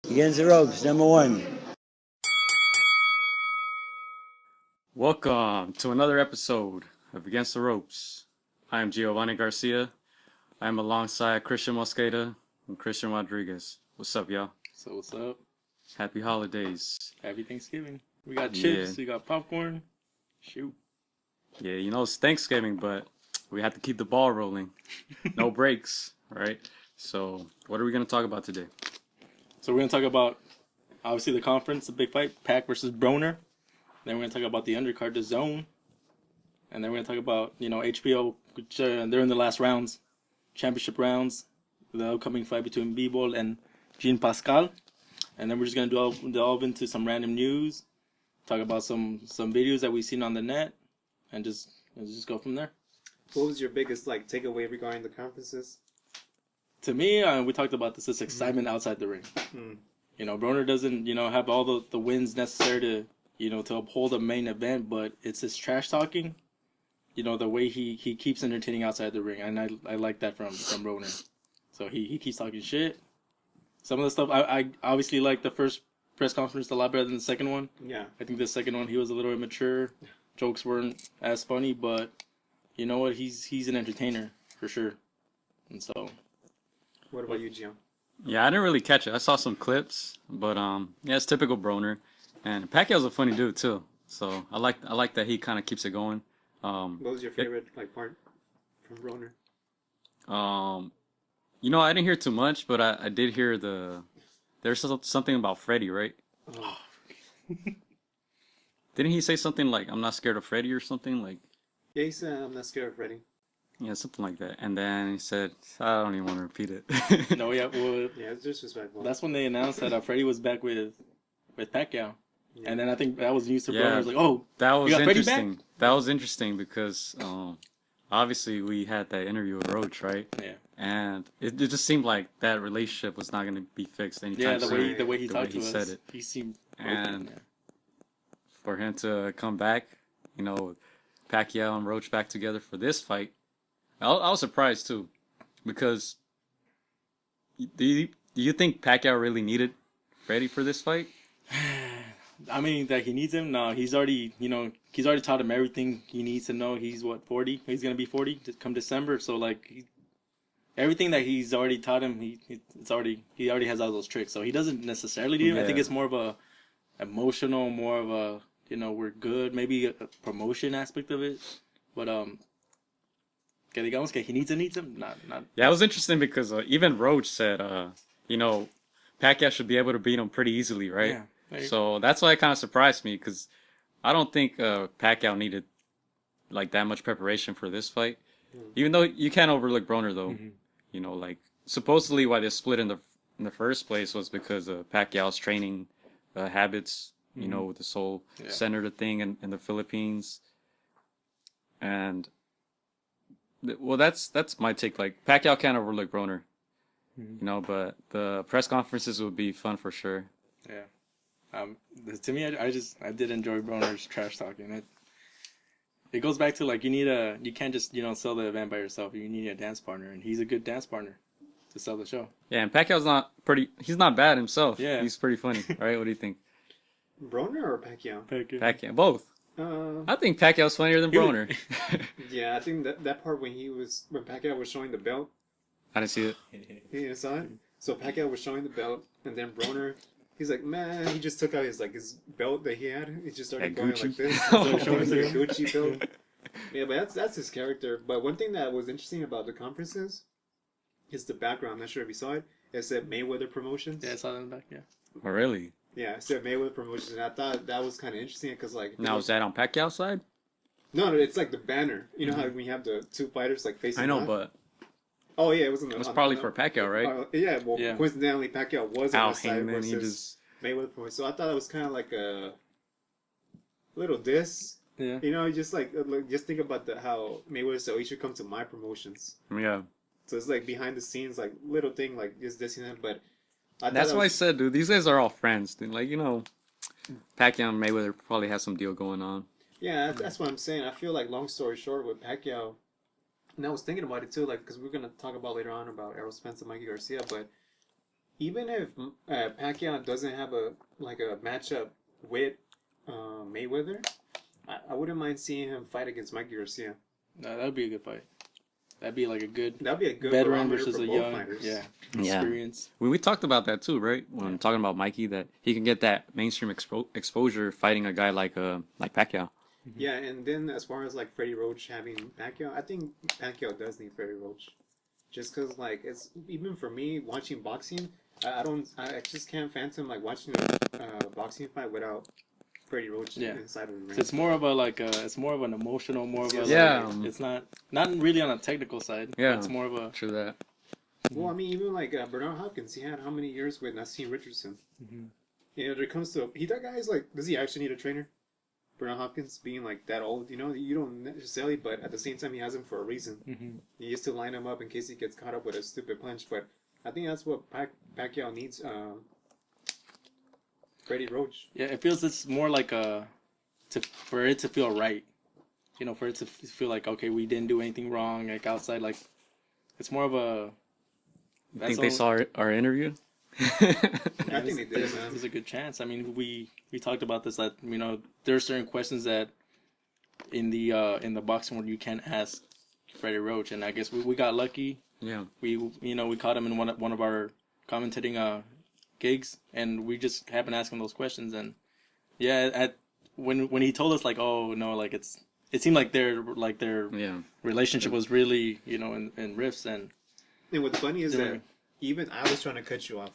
Against the ropes, number one. Welcome to another episode of Against the Ropes. I am Giovanni Garcia. I am alongside Christian Mosqueda and Christian Rodriguez. What's up, y'all? So what's up? Happy holidays. Happy Thanksgiving. We got chips, we got popcorn. Shoot. Yeah, you know it's Thanksgiving, but we have to keep the ball rolling. No breaks, right? So, what are we going to talk about today? So we're going to talk about, obviously, the conference, the big fight, Pac versus Broner. Then we're going to talk about the undercard, the DAZN. And then we're going to talk about, HBO, which they're in the last rounds, championship rounds, the upcoming fight between B-Ball and Jean Pascal. And then we're just going to delve into some random news, talk about some videos that we've seen on the net, and just go from there. What was your biggest takeaway regarding the conferences? To me, we talked about this excitement outside the ring. Broner doesn't, have all the wins necessary to uphold a main event, but it's his trash talking, the way he keeps entertaining outside the ring, and I like that from Broner. So he keeps talking shit. Some of the stuff I obviously like the first press conference a lot better than the second one. Yeah, I think the second one he was a little immature, jokes weren't as funny, but you know what, he's an entertainer for sure, and so. What about you, Gio? Yeah, I didn't really catch it. I saw some clips, but yeah, it's typical Broner. And Pacquiao's a funny dude too. So I like that he kind of keeps it going. What was your favorite part from Broner? I didn't hear too much, but I did hear there's something about Freddie, right? Oh. Didn't he say something like "I'm not scared of Freddie" or something like? Yeah, he said, "I'm not scared of Freddie." Yeah, something like that. And then he said, "I don't even want to repeat it." No, yeah, well, yeah, it's disrespectful. That's when they announced that Freddie was back with Pacquiao. Yeah. And then I think that was news to Broner. Yeah, I was like, oh, that was you got Freddie interesting. back? That was interesting because obviously we had that interview with Roach, right? Yeah. And it just seemed like that relationship was not going to be fixed anytime soon. Yeah, the way he talked to us, said it. he seemed and for him to come back, Pacquiao and Roach back together for this fight, I was surprised too, because do you think Pacquiao really needed Freddie for this fight? I mean, that he needs him. No, he's already taught him everything he needs to know. He's 40? He's gonna be 40 come December. So everything that he's already taught him, he already has all those tricks. So he doesn't necessarily need him. Yeah. I think it's more of a emotional, more of a we're good, maybe a promotion aspect of it. But que digamos que he needs him. Not. Yeah, it was interesting because even Roach said, Pacquiao should be able to beat him pretty easily, right? Yeah. So that's why it kind of surprised me, because I don't think Pacquiao needed that much preparation for this fight. Even though you can't overlook Broner though. Supposedly why they split in the first place was because of Pacquiao's training habits, with this whole senator thing in the Philippines. And well, that's my take. Pacquiao can't overlook Broner, but the press conferences would be fun for sure. Yeah. To me, I did enjoy Broner's trash talking. It goes back to you can't just sell the event by yourself. You need a dance partner, and he's a good dance partner to sell the show. Yeah, and Pacquiao's he's not bad himself. Yeah, he's pretty funny, right? What do you think? Broner or Pacquiao? Pacquiao, both. I think Pacquiao's funnier than Broner. Yeah, I think that part when Pacquiao was showing the belt. I didn't see it. You didn't saw it? So Pacquiao was showing the belt, and then Broner, he's like, man, he just took out his belt that he had. He just started going like this. So showing his Gucci belt. Yeah, but that's his character. But one thing that was interesting about the conferences is the background. I'm not sure if you saw it. It said Mayweather Promotions. Yeah, I saw that in the back. Yeah. Oh, really? Yeah, it said Mayweather Promotions, and I thought that was kind of interesting because Now is that on Pacquiao's side? No, it's the banner. You know how we have the two fighters facing. I know, off? but. Oh yeah, it was on the. It was probably for Pacquiao, right? Yeah, well, coincidentally, Pacquiao was on the side Hangman, versus Mayweather Promotions. So I thought it was kind of like a little diss. Yeah. Just just think about how Mayweather said, "Oh, you should come to my promotions." Yeah. So it's behind the scenes, little thing, just dissing him, but. That's why I said, dude, these guys are all friends, dude. Pacquiao and Mayweather probably has some deal going on. Yeah, that's what I'm saying. I feel long story short, with Pacquiao, and I was thinking about it too, because we're gonna talk about later on about Errol Spence and Mikey Garcia, but even if Pacquiao doesn't have a matchup with Mayweather, I wouldn't mind seeing him fight against Mikey Garcia. No, that'd be a good fight. That'd be like a good veteran versus a young fighters. experience. We talked about that too, right? When talking about Mikey, that he can get that mainstream exposure fighting a guy like Pacquiao. Yeah, and then as far as like Freddie Roach having Pacquiao, I think Pacquiao does need Freddie Roach, just because like it's even for me watching boxing, I just can't fathom like watching a boxing fight without Freddie Roach inside of the ring. So it's more of it's more of an emotional, more of a it's not really on a technical side. Yeah, it's more of a true that. Well, I mean, even like Bernard Hopkins, he had how many years with Nassim Richardson? You know, there comes to that guy's like, does he actually need a trainer? Bernard Hopkins being like that old, you know, you don't necessarily, but at the same time, he has him for a reason. He used to line him up in case he gets caught up with a stupid punch. But I think that's what Pacquiao needs. Freddie Roach. Yeah, it feels it's more like for it to feel right. You know, for it to feel like, okay, we didn't do anything wrong. Like outside, like it's more of a. I think they saw our interview. I think they did. There's a good chance. I mean, we talked about this. That you know, there are certain questions that in the boxing world you can't ask Freddie Roach, and I guess we got lucky. Yeah. We caught him in one of our commentating gigs, and we just happened to ask him those questions, and when he told us like, oh no, like it seemed like their relationship was really in riffs, and what's funny is that even I was trying to cut you off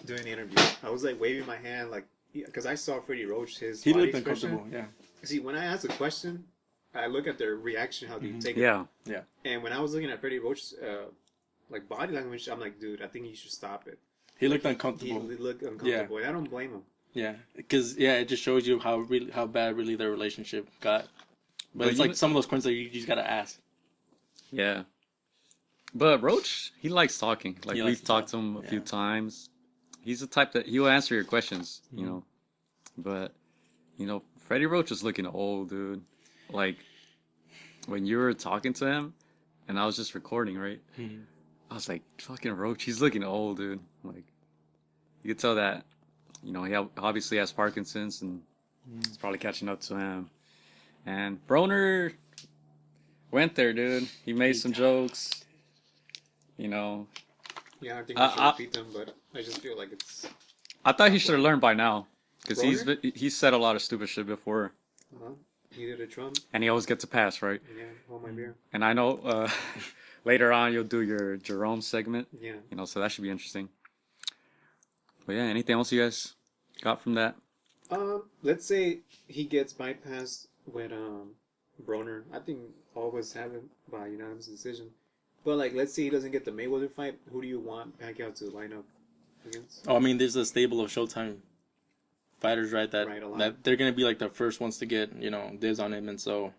during the interview. I was like waving my hand like because I saw Freddie Roach, he looked uncomfortable. Yeah. See, when I ask a question, I look at their reaction, how they take it. Yeah. And when I was looking at Freddie Roach's like body language, I'm like, dude, I think you should stop it. He looked uncomfortable. He looked uncomfortable. And I don't blame him. Yeah, because it just shows you how bad really their relationship got. But it's like some of those questions that you just gotta ask. Yeah. But Roach, he likes talking. Like we've talked to him a few times. He's the type that he'll answer your questions, you know. But Freddie Roach is looking old, dude. Like when you were talking to him, and I was just recording, right? I was like, fucking Roach, he's looking old, dude. Like, you could tell that, he obviously has Parkinson's, and it's probably catching up to him. And Broner went there, dude. He made some jokes, Yeah, I think I should beat them, but I just feel like it's... I thought he should have learned by now, because he's said a lot of stupid shit before. He did a Trump. And he always gets a pass, right? Yeah, hold my beer. And I know... later on, you'll do your Jerome segment. Yeah. So that should be interesting. But yeah, anything else you guys got from that? Let's say he gets bypassed with Broner. I think all of us have it by unanimous decision. But like, let's say he doesn't get the Mayweather fight. Who do you want Pacquiao to line up against? Oh, I mean, there's a stable of Showtime fighters, right? That they're gonna be like the first ones to get dibs on him, and so.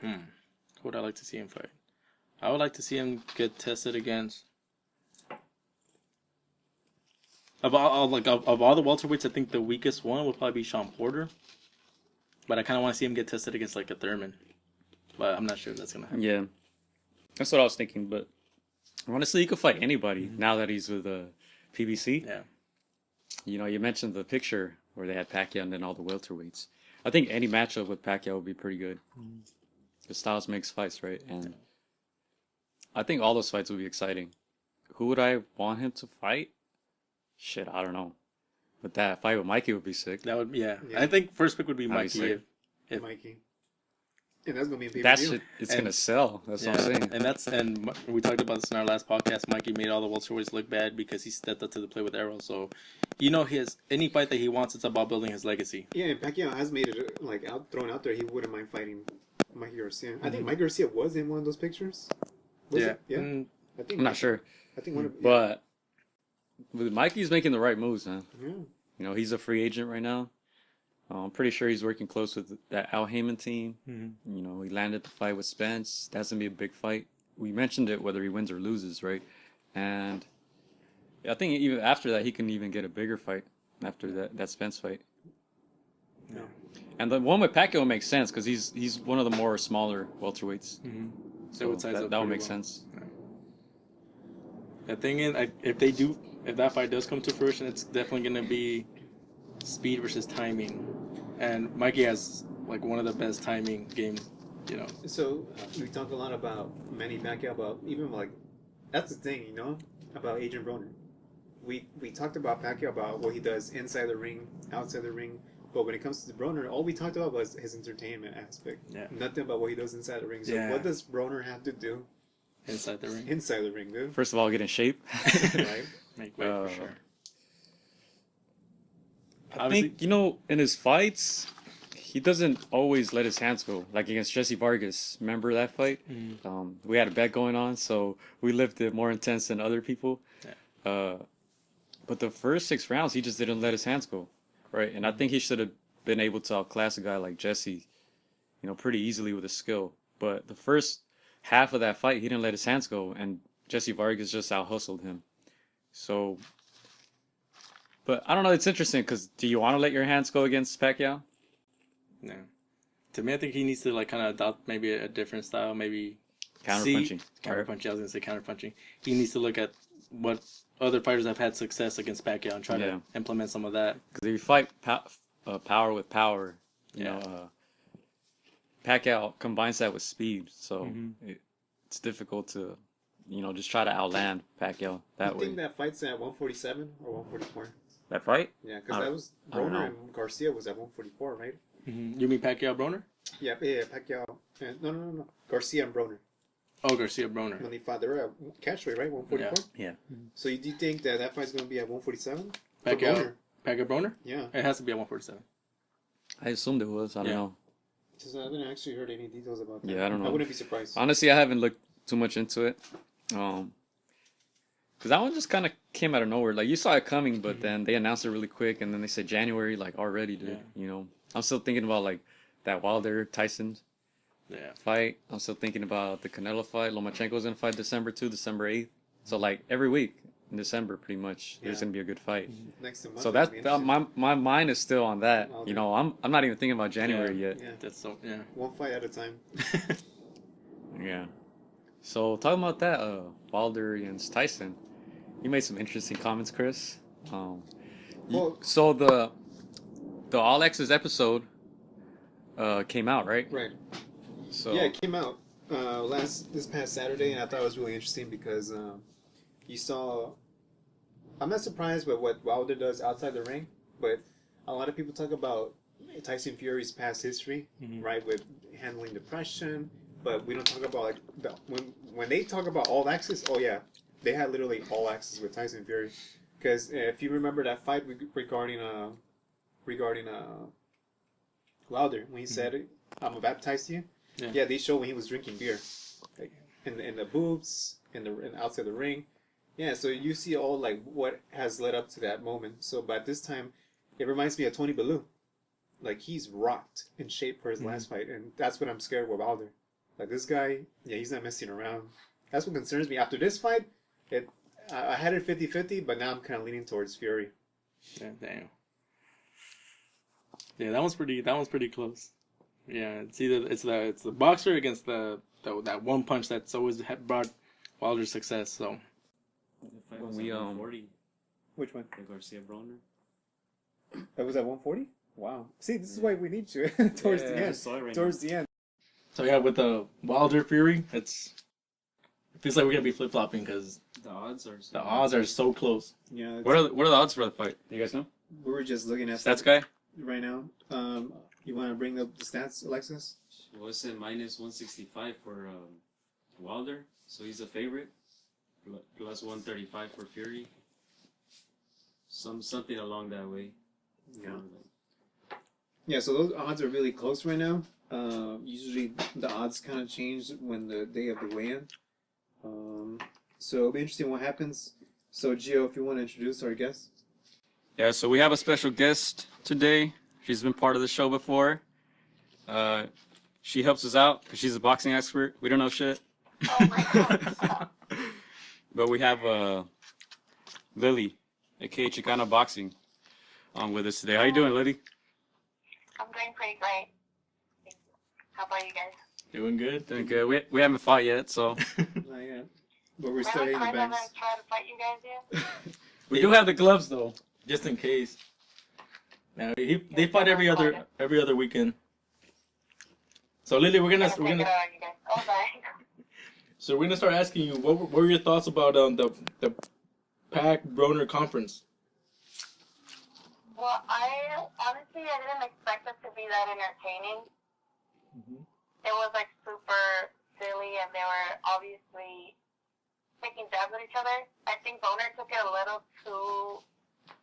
Who would I like to see him fight? I would like to see him get tested against. Of all the welterweights, I think the weakest one would probably be Sean Porter. But I kind of want to see him get tested against like a Thurman. But I'm not sure if that's gonna happen. Yeah, that's what I was thinking. But honestly, he could fight anybody now that he's with PBC. Yeah. You mentioned the picture where they had Pacquiao and then all the welterweights. I think any matchup with Pacquiao would be pretty good. The styles makes fights, right? And I think all those fights would be exciting. Who would I want him to fight? Shit, I don't know. But that fight with Mikey would be sick. That would, yeah. I think first pick would be Mikey. If Mikey. And that's gonna be a pay-per-view. That shit, it's gonna sell. That's what I'm saying. And we talked about this in our last podcast. Mikey made all the welterweights look bad because he stepped up to the plate with Errol. So, any fight that he wants, it's about building his legacy. Yeah, and Pacquiao has made it thrown out there. He wouldn't mind fighting Mikey Garcia. I think Mikey Garcia was in one of those pictures. Was it? Yeah. I think I'm not sure. I think one of But Mikey's making the right moves, man. Yeah. He's a free agent right now. I'm pretty sure he's working close with that Al Heyman team. He landed the fight with Spence. That's gonna be a big fight. We mentioned it, whether he wins or loses, right? And I think even after that, he can even get a bigger fight after that Spence fight. Yeah. And the one with Pacquiao makes sense because he's one of the more smaller welterweights. So that would make sense. The thing is, if that fight does come to fruition, it's definitely gonna be speed versus timing, and Mikey has like one of the best timing games, you know. So we talk a lot about Manny Pacquiao, about even like that's the thing, you know, about Adrien Broner. We talked about Pacquiao about what he does inside the ring, outside the ring, but when it comes to Broner, all we talked about was his entertainment aspect. Yeah. Nothing about what he does inside the ring. So what does Broner have to do inside the ring? Inside the ring, dude. First of all, get in shape. Right. Make weight for sure. I think, you know, in his fights, he doesn't always let his hands go. Like against Jesse Vargas, remember that fight? We had a bet going on, so we lived it more intense than other people. Yeah. But the first 6 rounds, he just didn't let his hands go, right? And I think he should have been able to outclass a guy like Jesse, you know, pretty easily with his skill. But the first half of that fight, he didn't let his hands go, and Jesse Vargas just out-hustled him. So... But I don't know, it's interesting, because do you want to let your hands go against Pacquiao? No. To me, I think he needs to like kind of adopt maybe a different style, maybe counterpunching. Counterpunching, I was going to say counterpunching. He needs to look at what other fighters have had success against Pacquiao and try to implement some of that. Because if you fight power with power, you know, Pacquiao combines that with speed, so it's difficult to, you know, just try to outland Pacquiao that way. You think that fight's at 147 or 144? That fight? Yeah, because that was Broner and Garcia was at 144, right? You mean Pacquiao Broner? Yeah, Pacquiao. No. Garcia and Broner. Oh, Garcia Broner. When they fought, they were at catchweight, right? 144? Yeah. So do you think that fight's going to be at 147? Pacquiao Broner? Yeah. It has to be at 147. I assumed it was. I don't know. Because I haven't actually heard any details about that. Yeah, I don't know. I wouldn't be surprised. Honestly, I haven't looked too much into it. Because that one just kind of came out of nowhere. Like, you saw it coming, but then they announced it really quick, and then they said January, like, already, dude. Yeah. You know? I'm still thinking about, like, that Wilder-Tyson fight. I'm still thinking about the Canelo fight. Lomachenko's going to fight December 8th. So, like, every week in December, pretty much, there's going to be a good fight. Next month. So that's my mind is still on that. You know, I'm not even thinking about January yet. Yeah. That's so, One fight at a time. Yeah. So talking about that, Wilder against Tyson, you made some interesting comments, Chris. So the All Access episode came out, right? Right. So yeah, it came out this past Saturday, and I thought it was really interesting because you saw. I'm not surprised with what Wilder does outside the ring, but a lot of people talk about Tyson Fury's past history, right, with handling depression. But we don't talk about like when they talk about All Access. Oh yeah, they had literally All Access with Tyson Fury, because if you remember that fight regarding Wilder when he said, "I'm gonna baptize you." Yeah, they show when he was drinking beer, like in the booths, in outside the ring. Yeah, so you see all like what has led up to that moment. So by this time, it reminds me of Tony Bellew. Like he's rocked in shape for his last fight, and that's what I'm scared with Wilder. Like this guy, he's not messing around. That's what concerns me. After this fight, I had it 50-50, but now I'm kind of leaning towards Fury. Yeah, damn. Yeah, that one's pretty close. Yeah, it's the boxer against that one punch that's always brought Wilder success. So the fight was at 140. Which one? The Garcia Broner. That was at 140. Wow. See, this is why we need you towards the end. Towards the end. So yeah, with the Wilder Fury, it feels like we're gonna be flip flopping because the odds are so close. Yeah. What are the odds for the fight? Do you guys know? We were just looking at stats guy right now. You want to bring up the stats, Alexis? Was it minus 165 for Wilder? So he's a favorite. Plus 135 for Fury. Something along that way. Yeah. Yeah. So those odds are really close right now. Usually the odds kind of change when the day of the weigh-in. So it'll be interesting what happens. So Gio, if you want to introduce our guest. Yeah, so we have a special guest today. She's been part of the show before. She helps us out because she's a boxing expert. We don't know shit. Oh my God. But we have Lily, aka Xicana Boxing, on with us today. How you doing, Lily? I'm doing pretty great. Thank you. How about you guys? Doing good. Doing good. We haven't fought yet, so. Not yet. But we're still Really, hitting the Tyson banks. hasn't tried to fight you guys yet? We do have the gloves though. Just in case. Now they fight every other weekend. So Lily, we're gonna Take it out on you guys. Oh, sorry. so we're gonna start asking you what were your thoughts about the Pac Broner conference? Well, I honestly didn't expect it to be that entertaining. It was like super silly, and they were obviously taking jabs at each other. I think Broner took it a little too.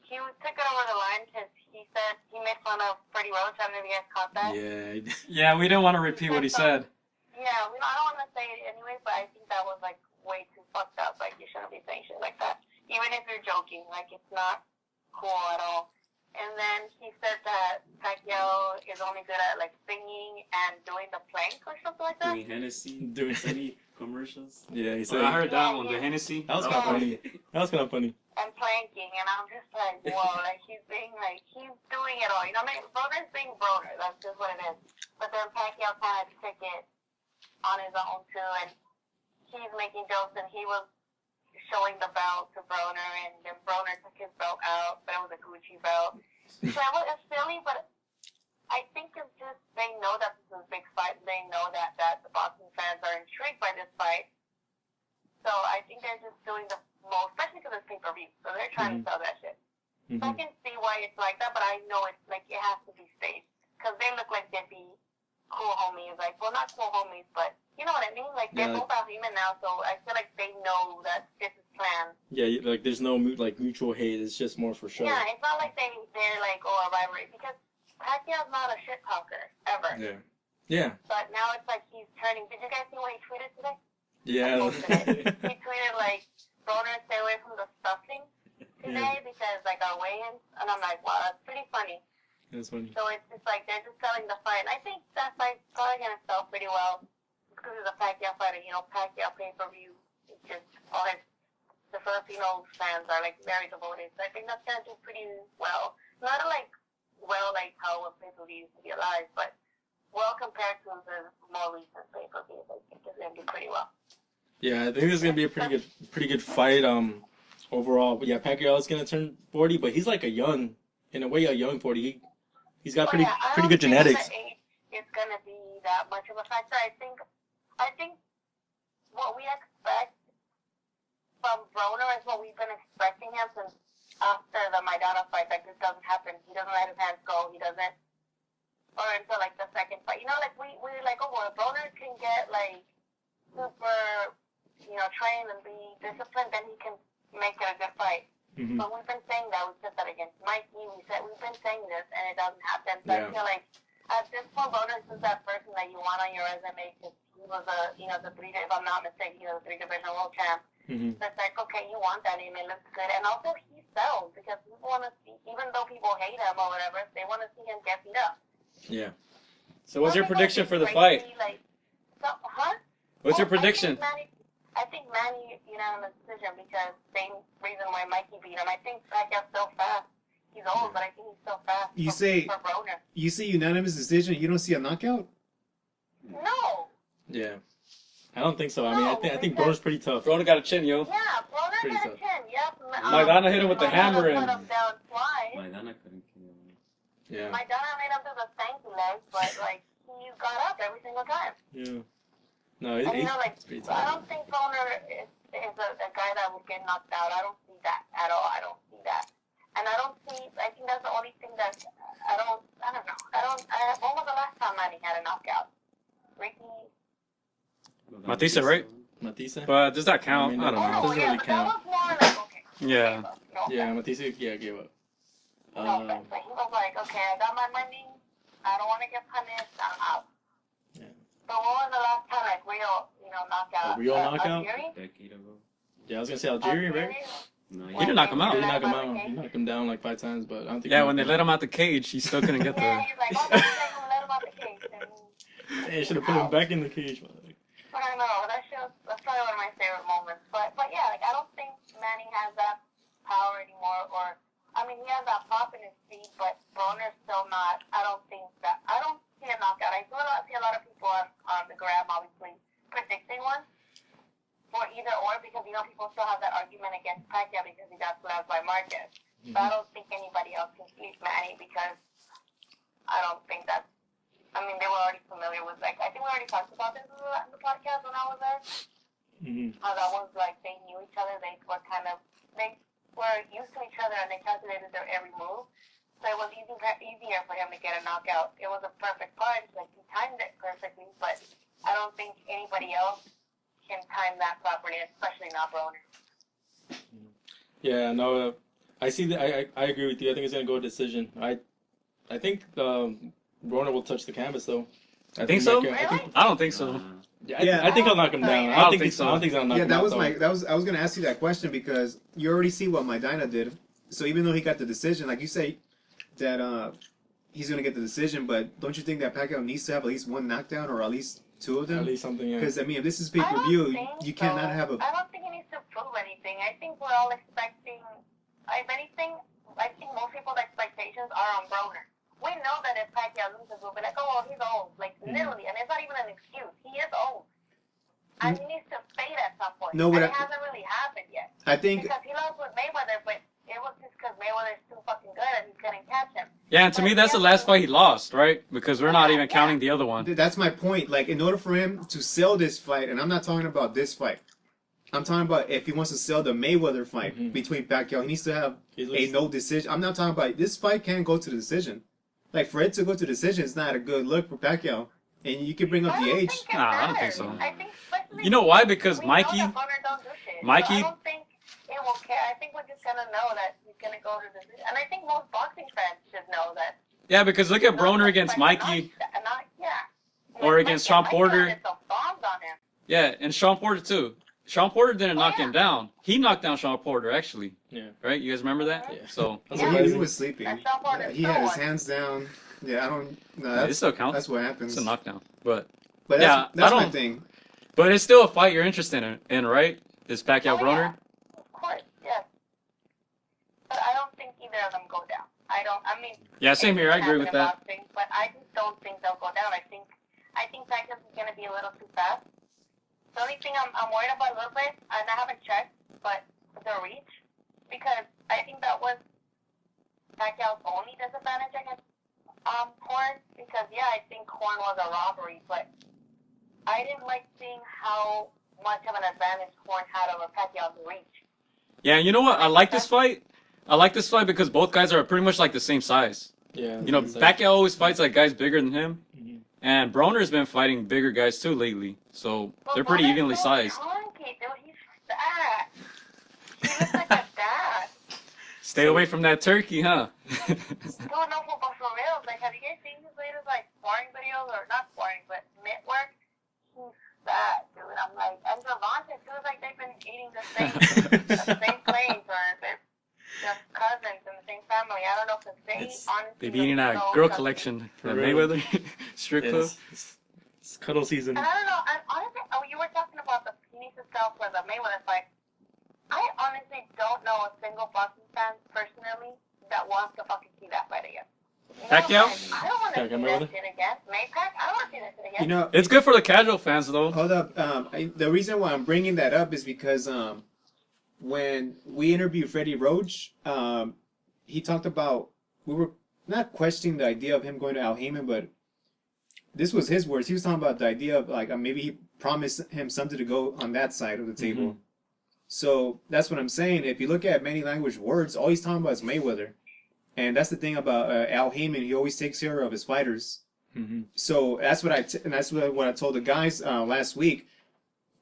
He took it over the line because he said he made fun of Freddie Roach. I don't know if you guys caught that. Yeah. Yeah, we didn't want to repeat what he said. Yeah, I don't want to say it anyway, but I think that was like way too fucked up. Like you shouldn't be saying shit like that, even if you're joking. Like it's not cool at all. And then he said that Pacquiao is only good at like singing and doing the plank or something like that. Doing Hennessy, Doing- Sunny commercials. Yeah, he said I heard that one, the Hennessy. that was kind of funny. That was kind of funny. And planking, and I'm just like, whoa, like he's doing it all. You know, I mean, Broner's being Broner. That's just what it is. But then Pacquiao kind of took it on his own too, and he's making jokes, and he was showing the belt to Broner, and then Broner took his belt out, but it was a Gucci belt. So it's silly, but I think it's just they know that this is a big fight. They know that the boxing fans are intrigued by this fight. So I think they're just doing the most, especially because it's pay-per-view. So they're trying to sell that shit. So I can see why it's like that, but I know it's like it has to be staged because they look like they'd be cool homies. Like, well, not cool homies, but you know what I mean. Like they're both out human now, so I feel like they know that this is planned. Yeah, like there's no mutual hate. It's just more for show. Yeah, it's not like they're like a rivalry because Pacquiao's not a shit talker ever. Yeah. Yeah. But now it's like he's turning. Did you guys see what he tweeted today? Yeah. I posted it. He tweeted like, "Broner, stay away from the stuffing today because like our weigh-ins," and I'm like, wow, that's pretty funny. That's funny. So it's just like they're just selling the fight, and I think that fight's probably gonna sell pretty well because it's a Pacquiao fighter. You know, Pacquiao pay-per-view. It's just the Filipino fans are like very devoted, so I think that's gonna do pretty well. Not like how a pay-per-view used to be alive, but well compared to the more recent pay-per-views, I think it's gonna do pretty well. Yeah, I think this is gonna be a pretty good fight. Overall, but yeah, Pacquiao is gonna turn 40, but he's like in a way, a young 40. He's got pretty good genetics. I don't think the age is gonna be that much of a factor. I think what we expect from Broner is what we've been expecting him since after the Maidana fight. Like this doesn't happen. He doesn't let his hands go. He doesn't, or until like the second fight. You know, like we're like, oh, well, Broner can get like super, trained and be disciplined, then he can make it a good fight. Mm-hmm. But we've been saying that. We said that against Mikey. We've been saying this, and it doesn't happen. So I feel like at this point, Broner is that person that you want on your resume because he was the three, if I'm not mistaken, he was a 3-division world champ. Mm-hmm. So it's like, okay, you want that name. It looks good. And also, he sells because people want to see, even though people hate him or whatever, they want to see him get beat up. Yeah. So what's your prediction for the fight? What's your prediction? I think Manny unanimous decision because same reason why Mikey beat him. I think Pacquiao's so fast. He's old, but I think he's so fast. For Broner. You say unanimous decision. You don't see a knockout? No. Yeah. I don't think so. I mean, I think Broner's pretty tough. Broner got a chin, yo. Yeah, Broner Pretty got a tough. chin. Yep. Maidana hit him with the hammer Put and. him down twice. Maidana couldn't kill him. Yeah. Maidana made him do the stanky legs, but like he got up every single time. Yeah. No, And it's pretty tough. I don't think Broner is a guy that would get knocked out. I don't see that at all. I don't see that. And I think that's the only thing that I don't know. When was the last time Manny had a knockout? Ricky? Matisse, right? Matisse? But does that count? I don't know. Doesn't really but count. that was more like, okay. Yeah. Yeah, Matisse, gave up. But he was like, okay, I got my money. I don't want to get punished. I'm out. Yeah. But when was the last time, like, real, knockout? A real knockout? Algeria? Decade ago. Yeah, I was gonna say Algeria, right? No, He didn't knock him out. He didn't knock him out. He knocked him down like 5 times, but I don't think. Yeah, when they let him out the cage, he still couldn't get Yeah, the. he's like, oh, no, he's like, let him out the cage. And They should have put him back in the cage. I don't know. That's probably one of my favorite moments. But yeah, like I don't think Manny has that power anymore. Or I mean, he has that pop in his feet, but Broner's still not. I don't see a knockout. I see a lot of people on the grab, obviously predicting one for either or because you people still have that argument against Pacquiao because he got slapped by Marquez. But I don't think anybody else can sleep Manny because I don't think that's. I mean, they were already familiar with, like, I think we already talked about this in the podcast when I was there. How that was, like, they knew each other, they were used to each other, and they calculated their every move. So it was easier for him to get a knockout. It was a perfect punch, like, he timed it perfectly, but I don't think anybody else can time that properly, especially not Broner. Yeah, no, I see that. I agree with you. I think it's gonna go a decision. I think Broner will touch the canvas though. I think so. Really? I don't think so. I think I'll knock him down. I don't think so. I don't think I'll knock Yeah, him that out, was though. I was gonna ask you that question because you already see what Maidana did. So even though he got the decision, like you say, that he's gonna get the decision, but don't you think that Pacquiao needs to have at least one knockdown or at least two of them? At least something. Yeah. Because I mean, if this is pay per view, you cannot have a. I don't think he needs to prove anything. I think we're all expecting. If anything, I think most people's expectations are on Broner. We know that if Pacquiao loses, we'll be like, oh, well, he's old. Like, literally. And it's not even an excuse. He is old. And he needs to fade at some point. No, and but it hasn't really happened yet. I think. Because he lost with Mayweather, but it was just because Mayweather's too fucking good and he couldn't catch him. Yeah, and to me, that's the last fight he lost, right? Because we're not even counting the other one. That's my point. Like, in order for him to sell this fight, and I'm not talking about this fight. I'm talking about if he wants to sell the Mayweather fight between Pacquiao, he needs to have a no decision. I'm not talking about this fight can't go to the decision. Like, for it to go to decision is not a good look for Pacquiao. And you can bring up the age. Nah, I don't think so. I think You know why? Because Mikey, know that Broner don't do shit. Mikey- So I don't think it will care. I think we're just gonna know that he's gonna go to the decision. And I think most boxing fans should know that. yeah, because look at Broner against Mikey, or against Sean Porter. Some bombs on him. Yeah, and Sean Porter too. Sean Porter didn't knock him down. He knocked down Sean Porter, actually. Yeah. Right? You guys remember that? Yeah. So, That's He amazing. was sleeping. And Sean Porter Yeah, he had his stole it. hands down. Yeah, I don't. No, it that's, still counts. that's what happens. It's a knockdown. But But yeah, that's I my don't- thing. but it's still a fight you're interested in, right? Is Pacquiao Oh, Broner? yeah. Of course, yes. But I don't think either of them go down. I mean. Yeah, same here. I agree with that. Boxing, but I just don't think they'll go down. I think Pacquiao is going to be a little too fast. The only thing I'm worried about a little bit, and I haven't checked, but the reach, because I think that was Pacquiao's only disadvantage against Horn, because I think Horn was a robbery, but I didn't like seeing how much of an advantage Horn had over Pacquiao's reach. Yeah, you know what? I like this fight. I like this fight because both guys are pretty much like the same size. Yeah. You know, Pacquiao always fights like guys bigger than him, and Broner's been fighting bigger guys too lately. So they're pretty Broner's evenly so sized. chunky, dude. He's fat. He looks like a dad. Stay away from that turkey, huh? Dude, no, but for real, like, have you guys seen his latest, like, sparring videos, or not sparring, but mitt work? He's fat, dude. I'm like, and Gervonta feels like they've been eating the same plates, or they're cousins in the same family. I don't know if they honestly. They've been eating that so girl disgusting. collection For at real. Mayweather strip club. It's cuddle season. And I don't know, and honestly, you were talking about he needs to sell for the Mayweather fight. I honestly don't know a single boxing fan personally that wants to fucking see that fight again. You know, Pacquiao? like, I don't want to see that Mayweather? shit again. Maypac? I don't want to see that shit again. You know, It's good for the casual fans, though. hold up. The reason why I'm bringing that up is because when we interviewed Freddie Roach, he talked about we were not questioning the idea of him going to Al Heyman, but this was his words. He was talking about the idea of like maybe he promised him something to go on that side of the table. So that's what I'm saying. If you look at many language words, all he's talking about is Mayweather, and that's the thing about Al Heyman. He always takes care of his fighters. So that's what what I told the guys last week.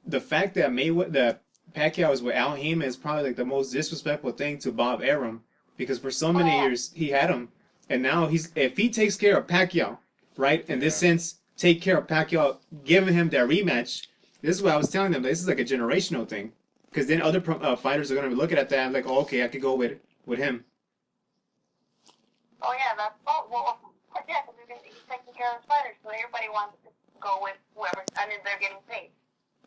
The fact that Pacquiao is with Al Heyman is probably like the most disrespectful thing to Bob Arum, because for so many years he had him, and now if he takes care of Pacquiao, right, in this sense, take care of Pacquiao, giving him that rematch. This is what I was telling them. This is like a generational thing, because then other fighters are going to be looking at that and like, oh, okay, I could go with him. Oh, yeah, that's well, yeah, because he's taking care of his fighters, so everybody wants to go with whoever, and then they're getting paid.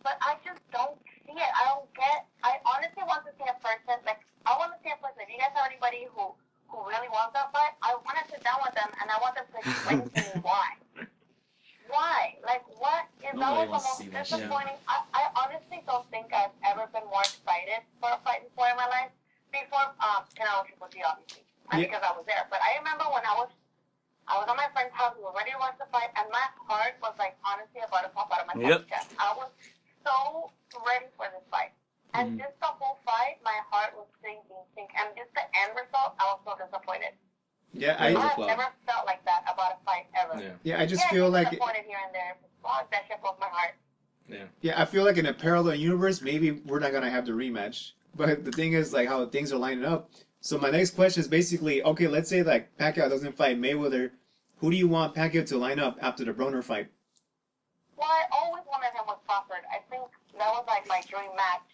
But I just don't see it. I honestly want to see a person, like, I want to see a person. If you guys have anybody who really wants that fight, I want to sit down with them, and I want them to explain to me why. Why? Like, what is Nobody always the wants to most see that shit. disappointing? I honestly don't think I've ever been more excited for a fight before in my life. Before Canelo Triple G, obviously. Because I was there. But I remember when I was on my friend's house, we were ready to watch the fight, and my heart was like honestly about to pop out of my chest. I was so ready for this fight. And just the whole fight, my heart was sinking. And just the end result, I was so disappointed. Yeah, I have never felt like that about a fight ever. Yeah, I just feel like disappointed here and there. Fuck, that shit broke my heart. Yeah, I feel like in a parallel universe, maybe we're not gonna have the rematch. But the thing is, like, how things are lining up. So my next question is basically, okay, let's say like Pacquiao doesn't fight Mayweather. Who do you want Pacquiao to line up after the Broner fight? Well, I always wanted him with Crawford. I think that was like my dream match.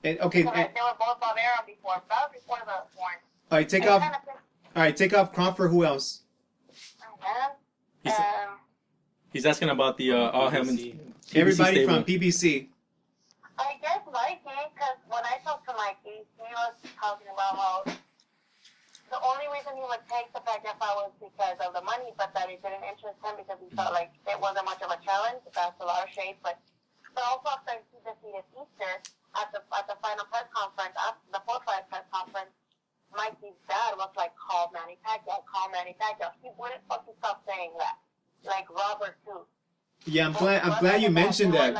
And, okay. Because they were both Barbarian before. That was before the porn. All right, take off. All right, take off Crawford. Who else? Oh, man. He's asking about the all him and everybody from PBC. I guess Mikey, because when I talked to Mikey, he was talking about how the only reason he would take the Pacquiao fight was because of the money, but that it didn't interest him because he felt like it wasn't much of a challenge. That's a lot of shade. But also after he defeated Easter at the final press conference, after the fourth fight press conference, Mikey's dad was like, call Manny Pacquiao, call Manny Pacquiao. He wouldn't fucking stop saying that. Like Robert too. Yeah, I'm glad you mentioned that.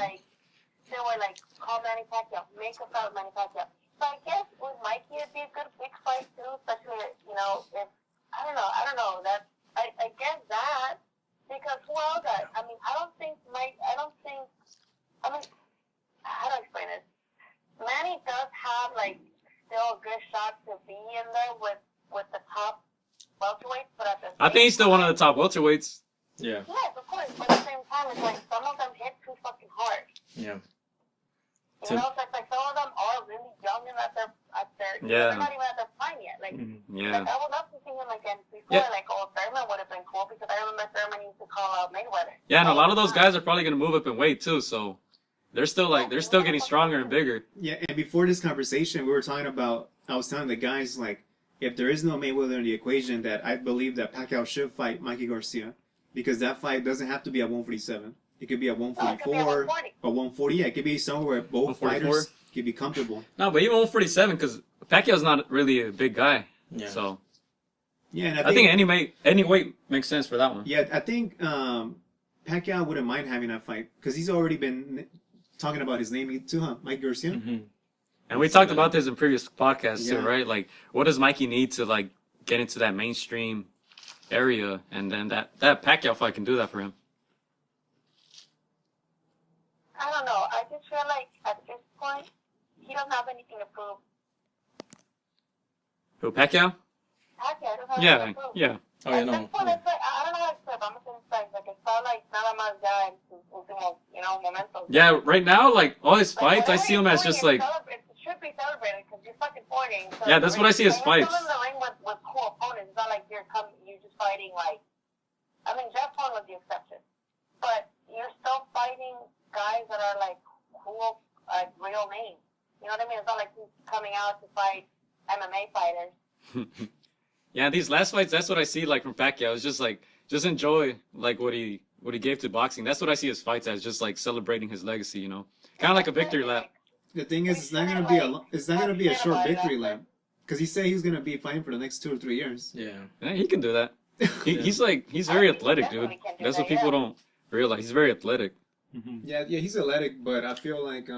They were like, call Manny Pacquiao, make a fight with Manny Pacquiao. So I guess with Mikey it'd be a good big fight too, especially if I don't know that I guess that because who else? I mean how do I explain this? Manny does have like still a good shot to be in there with the top welterweights, but at the same I think he's still one of the top welterweights. Yeah. Yes, of course, but at the same time it's like some of them hit too fucking hard. Yeah. You know, it's like some of them are really young and at their they're not even at their prime yet. Like, like I would love to see him again before. Like, Thurman would have been cool because I remember Thurman used to call out Mayweather. Yeah, and a lot of those guys are probably gonna move up in weight too, so they're still getting stronger and bigger. Yeah, and before this conversation, we were talking about. I was telling the guys like, if there is no Mayweather in the equation, that I believe that Pacquiao should fight Mikey Garcia because that fight doesn't have to be at 147. It could be at 144 or 140. Yeah, it could be somewhere where both fighters could be comfortable. No, but even 147 because Pacquiao's not really a big guy. Yeah. So. Yeah, and I think any weight makes sense for that one. Yeah, I think Pacquiao wouldn't mind having that fight because he's already been talking about his name too, huh? Mike Garcia. Mm-hmm. And we talked about this in previous podcasts too, right? Like, what does Mikey need to like get into that mainstream area, and then that Pacquiao fight can do that for him. I don't know. I just feel like at this point, he doesn't have anything to prove. Who, Pacquiao? Pacquiao doesn't have anything to prove. Yeah. Oh, yeah, at this point, it's like, I don't know how to explain, but I'm going to say like it felt like nada más ya en sus últimos, momentos. Yeah, right now, like all his fights, I see him as just like. It should be celebrated because you're fucking 40. So yeah, that's what I see as fights. You're still in the ring with cool opponents. It's not like you're just fighting like. I mean, Jeff Horn was the exception, but you're still fighting guys that are like cool, like real names. You know what I mean? It's not like he's coming out to fight MMA fighters. Yeah, these last fights, that's what I see like from Pacquiao. It's just like, just enjoy like what he gave to boxing. That's what I see his fights as, just like celebrating his legacy, kind of like a victory lap. The thing is, it's not gonna be a short victory lap, because he said he's gonna be fighting for the next 2 or 3 years. Yeah, he can do that. He's very athletic, dude. That's what people don't realize. He's very athletic. Mm-hmm. Yeah, he's athletic, but I feel like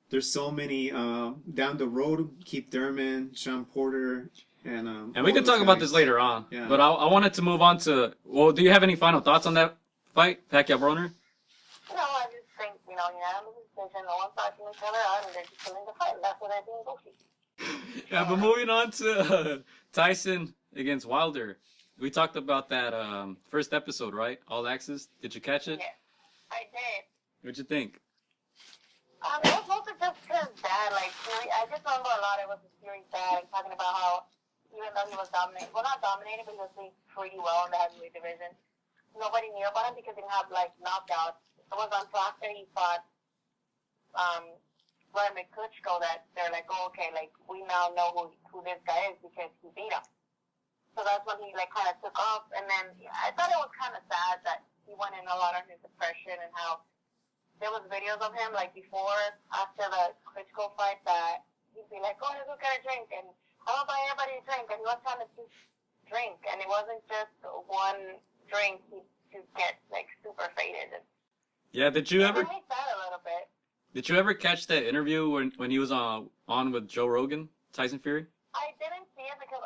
there's so many down the road. Keith Thurman, Sean Porter, and we can talk about this later on. Yeah. But I wanted to move on to. Well, do you have any final thoughts on that fight, Pacquiao Broner? No, I just think unanimous decision. No one's talking each other out, and they're just killing the fight. That's what I think goes. Yeah, but moving on to Tyson against Wilder. We talked about that first episode, right? All Access. Did you catch it? Yeah, I did. What'd you think? It was mostly just his dad. Like, Fury, I just remember a lot. It was Fury's dad talking about how, even though he was dominated, well, not dominated, but he was doing pretty well in the heavyweight division. Nobody knew about him because he didn't have like knockouts. It was on after he fought Ryan McCutchko that they're like, oh, okay, like we now know who this guy is because he beat him. So that's when he like kind of took off. And then I thought it was kind of sad that he went in a lot on his depression and how there was videos of him like before, after the Klitschko fight that he'd be like, "Oh, let's go get a drink," and I'm gonna buy everybody a drink, and he was trying to just drink, and it wasn't just one drink. He'd just get like super faded. Yeah, did you ever It made me sad a little bit. did you ever catch that interview when he was on with Joe Rogan, Tyson Fury? I didn't see it because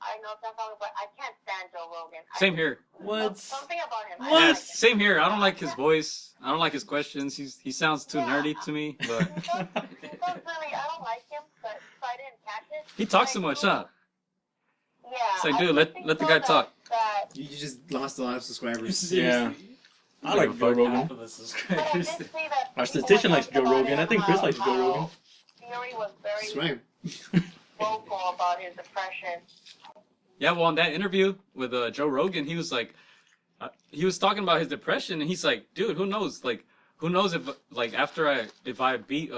I know it's not something, but I can't stand Joe Rogan. Same here. What? Something about him. I Yeah, don't like him. same here. I don't like his voice. I don't like his questions. He sounds too Yeah. nerdy to me, but He does really. I don't like him, but so I didn't catch it. he talks too much, huh? Yeah. It's like, I dude, do let think the so guy that- talk. That, You just lost a lot of subscribers. Yeah. I like Joe Half Rogan. of the but I subscribers. did see that. Our people statistician were likes talking Joe about Rogan. it, I think Chris likes Joe how Rogan. Fury was very That's right. vocal about his depression. Yeah, well, on that interview with Joe Rogan, he was like, he was talking about his depression, and he's like, dude, who knows? Like, who knows if after if I beat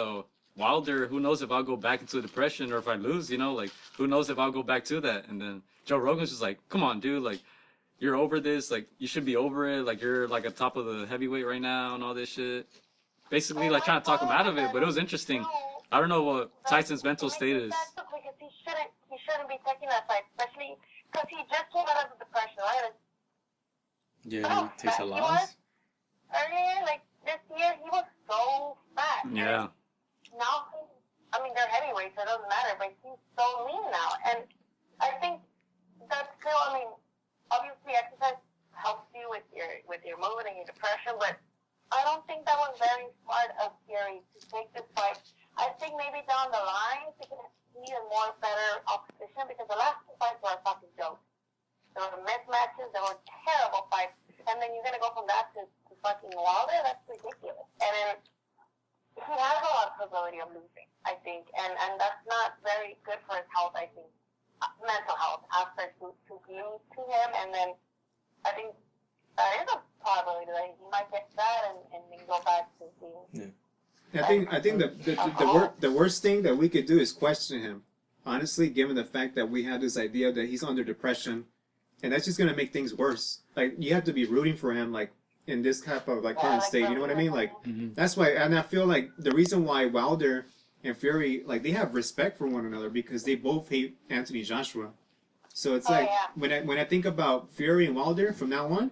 Wilder, who knows if I'll go back into depression or if I lose? You know, like, who knows if I'll go back to that? And then Joe Rogan's just like, come on, dude, like, you're over this, like, you should be over it, like, you're like at top of the heavyweight right now and all this shit. Basically, like, trying to talk him out of it, but it was interesting. I don't know what Tyson's mental state is. Because he shouldn't be taking that fight, especially because he just came out of the depression, right? Yeah, he takes a loss. Earlier, like this year, he was so fat. Yeah. Now, I mean, they're heavyweights, so it doesn't matter, but he's so lean now. And I think that's still, I mean, obviously exercise helps you with your mood and your depression, but I don't think that was very smart of Fury to take this fight. I think maybe down the line, he can see a more better opposition, because the last two fights were a fucking joke. There were mismatches, there were terrible fights, and then you're going to go from that to fucking Wilder? That's ridiculous. And then he has a lot of probability of losing, I think, and that's not very good for his health, I think. Mental health aspect to lose to him, and then I think that is a probability that he might get that and then go back to being. I think the worst thing that we could do is question him. Honestly, given the fact that we had this idea that he's under depression, and that's just gonna make things worse. Like, you have to be rooting for him, like, in this type of like current state. You know what I mean? Like, that's why, and I feel like the reason why Wilder and Fury, like, they have respect for one another because they both hate Anthony Joshua. So it's like when I think about Fury and Wilder from now on,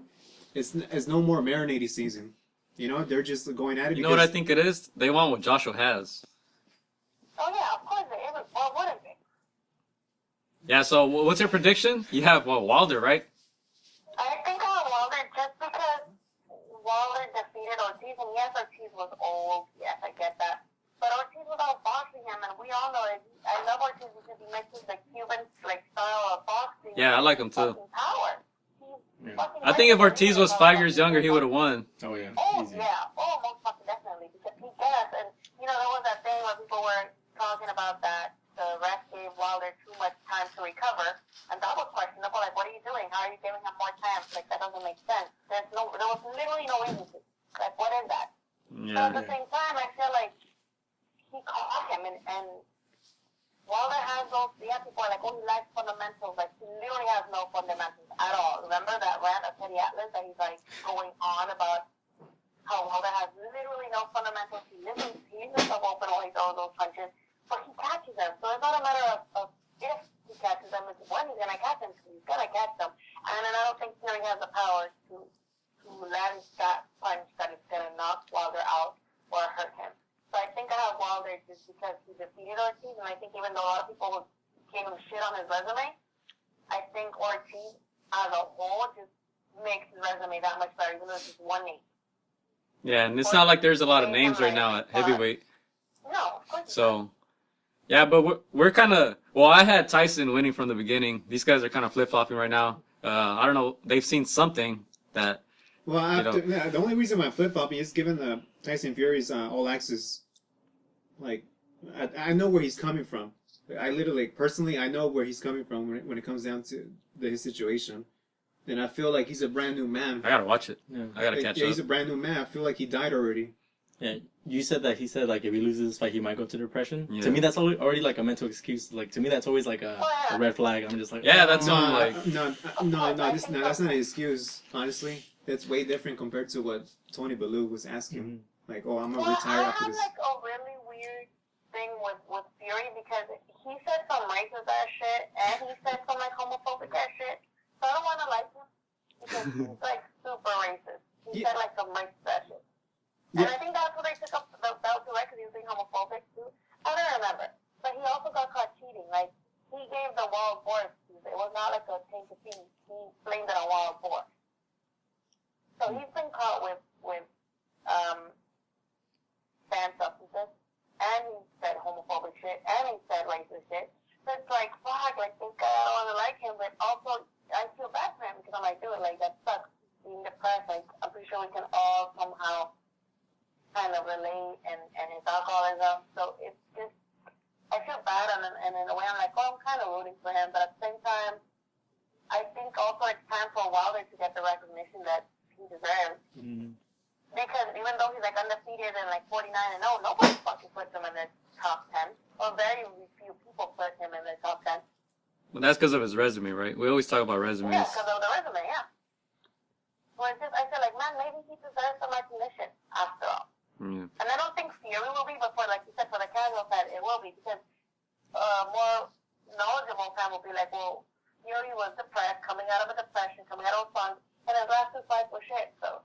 it's no more marinating season. You know, they're just going at it. You know what I think it is? They want what Joshua has. Oh yeah, of course they is. Well, wouldn't they? Yeah, so what's your prediction? You have, Wilder, right? I think I have Wilder just because Wilder defeated Ortiz, and yes, Ortiz was old. Yes, I get that. But Ortiz was outboxing him, and we all know it. I love Ortiz because he makes the Cuban style of boxing. Yeah, I like him too. Power. I think if Ortiz was 5 years younger, he would have won. Oh yeah, Oh easy. yeah, most fucking definitely, because he does. And you know, there was that thing where people were talking about that the ref gave Wilder too much time to recover, and that was questionable. Like, what are you doing? How are you giving him more time? Like, that doesn't make sense. There was literally no reason to. Like, what is that? But at the same time, I feel like he caught him, and Wilder has those. Yeah, people are like, oh, he lacks fundamentals. Like, he literally has no fundamentals at all. Remember that rant of Teddy Atlas that he's like going on about how Wilder has literally no fundamentals. He leaves himself open while he throws those punches, but he catches them. So it's not a matter of if he catches them, it's when he's gonna catch them. So he's gonna catch them, and then I don't think Fury has the power to land that punch that is gonna knock Wilder out or hurt him. So I think I have Wilder just because he defeated Ortiz, and I think even though a lot of people gave him shit on his resume, I think Ortiz as a whole just makes his resume that much better, even though it's just one name. Yeah, and it's not like there's a lot of names right now at heavyweight. No, of course So, yeah, but we're kind of... Well, I had Tyson winning from the beginning. These guys are kind of flip-flopping right now. I don't know. They've seen something that... Well, the only reason why I'm flip-flopping is given the Tyson Fury's All Access. Like, I know where he's coming from. I literally, personally, I know where he's coming from when it comes down to his situation. And I feel like he's a brand new man. I gotta watch it. Yeah. I gotta catch up. He's a brand new man. I feel like he died already. Yeah, you said that he said like if he loses this fight, he might go to depression. Yeah. To me, that's already like a mental excuse. Like to me, that's always like a red flag. I'm just like, Yeah, that's No, something like... that's not an excuse. Honestly, it's way different compared to what Tony Bellew was asking. Like, oh, I'm gonna Well, retire I after have this. like a really weird thing with Fury because he said some racist ass shit and he said some like homophobic ass shit. So I don't want to like him because he's like super racist. He said like some racist ass shit. And I think that's what they took up the belt to, right? Because he was being homophobic too. I don't remember. But he also got caught cheating. Like, he gave the wild boar excuse. It was not like a tank of feet. He blamed it on wild boar. So he's been caught with banned substances, and he said homophobic shit, and he said racist shit. So it's like, fuck, like, this guy, I don't want to like him, but also, I feel bad for him because I'm like, dude, like, that sucks. Being depressed, like, I'm pretty sure we can all somehow kind of relate, and his alcoholism. So it's just, I feel bad, and in a way, I'm like, oh, I'm kind of rooting for him, but at the same time, I think also it's time for Wilder to get the recognition that he deserves. Mm-hmm. Because even though he's like undefeated and like 49-0, nobody fucking puts him in the top 10. Or very few people put him in the top 10. Well, that's because of his resume, right? We always talk about resumes. Yeah, because of the resume, yeah. So it's just, I feel like, man, maybe he deserves some recognition after all. Yeah. And I don't think Fury will be, but for, like you said, for the casual fan, it will be. Because more knowledgeable fan will be like, well, Fury was depressed, coming out of a depression, coming out of a funk, and his last two fights were shit, so.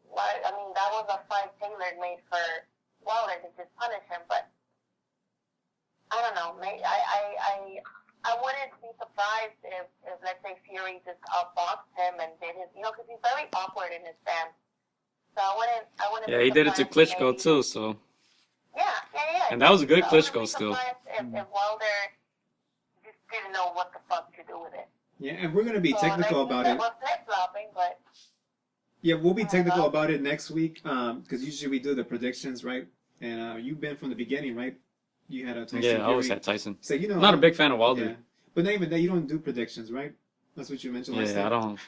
Why? I mean, that was a fight tailored made for Wilder to just punish him, but I don't know. I wouldn't be surprised if let's say Fury just outboxed him and did his, because he's very awkward in his stance. So I wouldn't. Yeah, be he did it to surprised Klitschko maybe- too, so. Yeah. And that was a good So I wouldn't Klitschko be still. surprised if Wilder just didn't know what the fuck to do with it. Yeah, and we're gonna be technical about it. We're flip-flopping, but. Yeah, we'll be technical about it next week, because usually we do the predictions, right? And you've been from the beginning, right? You had a Tyson Yeah, I always Fury. had Tyson. So you know, Not a big fan of Wilder. Yeah, but not even that. You don't do predictions, right? That's what you mentioned last Yeah, time. I don't.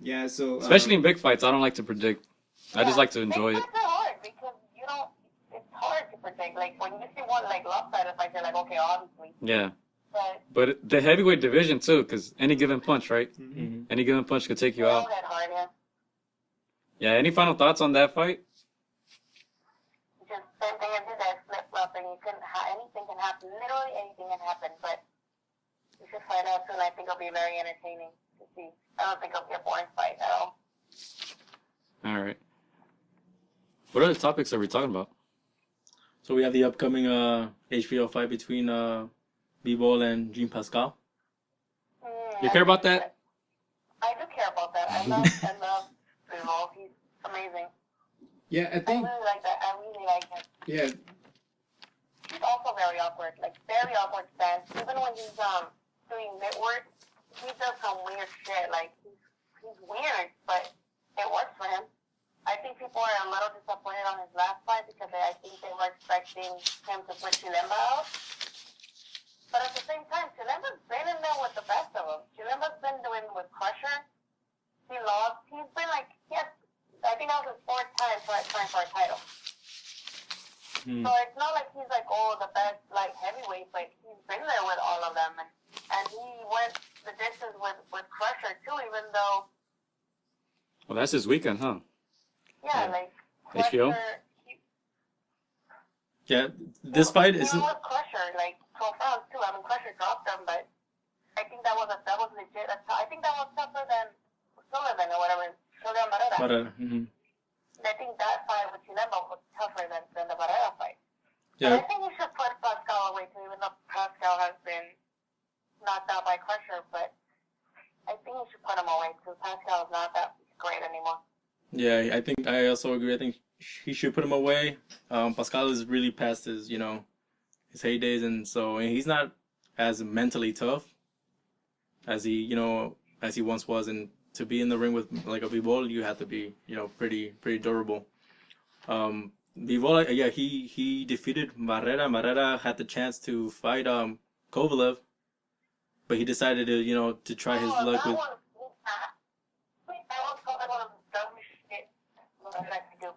Yeah, so Especially in big fights, I don't like to predict. I just like to enjoy it. Big fights are hard because you don't. It's hard to predict. Like when you see one like lopsided fight, you're like, okay, obviously. Yeah. But But the heavyweight division too, because any given punch, right? Mm-hmm. Any given punch could take you they out. all hit hard, yeah. Yeah. Any final thoughts on that fight? Just same thing as you guys flip flopping. You can anything can happen. Literally anything can happen. But you should find out soon. I think it'll be very entertaining to see. I don't think it'll be a boring fight at all. All right. What other topics are we talking about? So we have the upcoming HBO fight between B-Ball and Jean Pascal. You care about that? I do care about that. I love Rios. He's amazing. yeah, I I think really like that. I really like him. yeah, He's also very awkward, like very awkward stance. Even when he's doing mitt work, he does some weird shit. Like he's weird, but it works for him. I think people are a little disappointed on his last fight because I think they were expecting him to put Chilemba out. But at the same time, Chilemba's been in there with the best of them. Chilemba's been doing with Crusher. He lost. He's been like, I think that was his fourth time trying for a title. So it's not like he's like, oh, the best light heavyweight, but he's been there with all of them. And he went the distance with Crusher too, even though, Well, that's his weekend, huh? yeah, like HBO? Crusher, Yeah, this fight is. Even with Crusher, like 12 rounds too. I mean, Crusher dropped him, but I think that was legit. I think that was tougher than Sullivan or whatever. Sullivan Barrera. But, I think that fight with Chilemba was tougher than the Barrera fight. yeah, But I think you should put Pascal away too, even though Pascal has been knocked out by Crusher. But I think you should put him away too. Pascal is not that great anymore. yeah, I think I also agree. I think he should put him away. Pascal is really past his, his heydays, and so he's not as mentally tough as he once was. And to be in the ring with like a Bivol, you have to be, pretty durable. Bivol, yeah, he defeated Barrera. Barrera had the chance to fight Kovalev, but he decided to try his luck with. That was probably one of the dumbest shit Barrera could do.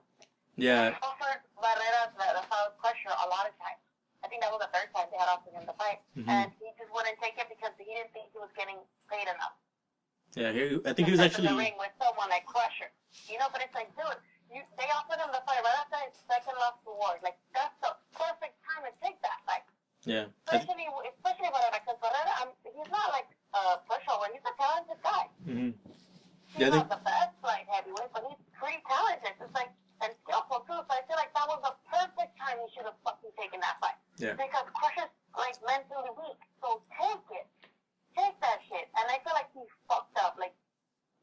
Yeah, He offered Barrera the foul pressure a lot of times. I think that was the third time they had offered him the fight. And he just wouldn't take it because he didn't think he was getting paid enough. yeah. I think he was In the actually. ring with someone like Crusher. But it's like, dude, they offered him the fight right after his second loss to Ward. Like, that's the perfect time to take that fight. Yeah. Especially whatever, because Barrera, he's not like a pushover. He's a talented guy. Mm-hmm. He's not the best light heavyweight, but he's pretty talented. It's like, and skillful too. So I feel like that was the perfect time he should have fucking taken that fight. Yeah. Because Crusher's like mentally weak. So take it. Take that shit. And I feel like he's fucked up. Like,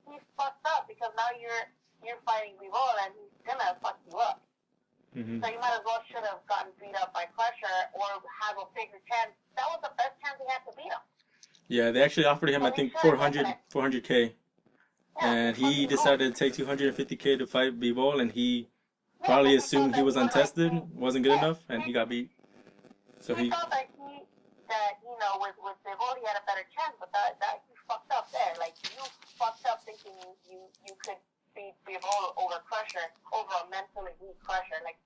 he's fucked up because now you're fighting Bivol and he's gonna fuck you up. Mm-hmm. So you might as well should have gotten beat up by Crusher or have a bigger chance. That was the best chance he had to beat him. Yeah, they actually offered him, I think, 400K. Yeah, And he decided to take 250K to fight Bivol, and he probably assumed he was untested, wasn't good enough, and he got beat. So he thought that you know, with Bivol he had a better chance, but that he fucked up there. Like, you fucked up thinking you could beat Bivol over Crusher, over a mentally weak Crusher. Like,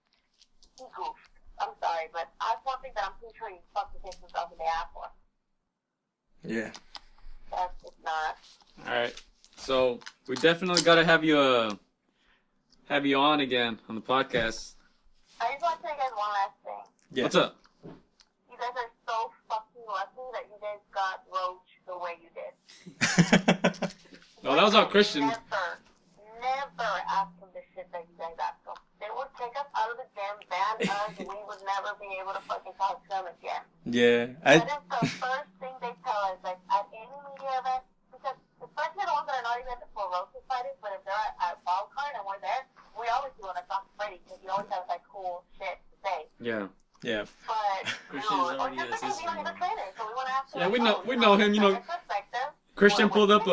he goofed. I'm sorry, but that's one thing that I'm pretty sure he fucking takes himself in the ass for. Yeah. That's just not. All right. So we definitely gotta have you on again on the podcast. I just want to tell you guys one last thing. Yeah. What's up? You guys are so fucking lucky that you guys got Roach the way you did. Oh, that was all Christian. Never ask him the shit that you guys ask him. They would take us out of the gym, ban us, and we would never be able to fucking talk to them again. Yeah. That is the first thing they tell us, like, at any media event, because especially the ones that are not even for roasted fighters, but if they're at Wild Card and we're there, we always do want to talk to Freddie, because he always has, like, cool shit to say. Yeah. Yeah. But, Christian's or already just because assistant. he's a trainer, so we want to ask him. Yeah, we know him, you know. Christian pulled up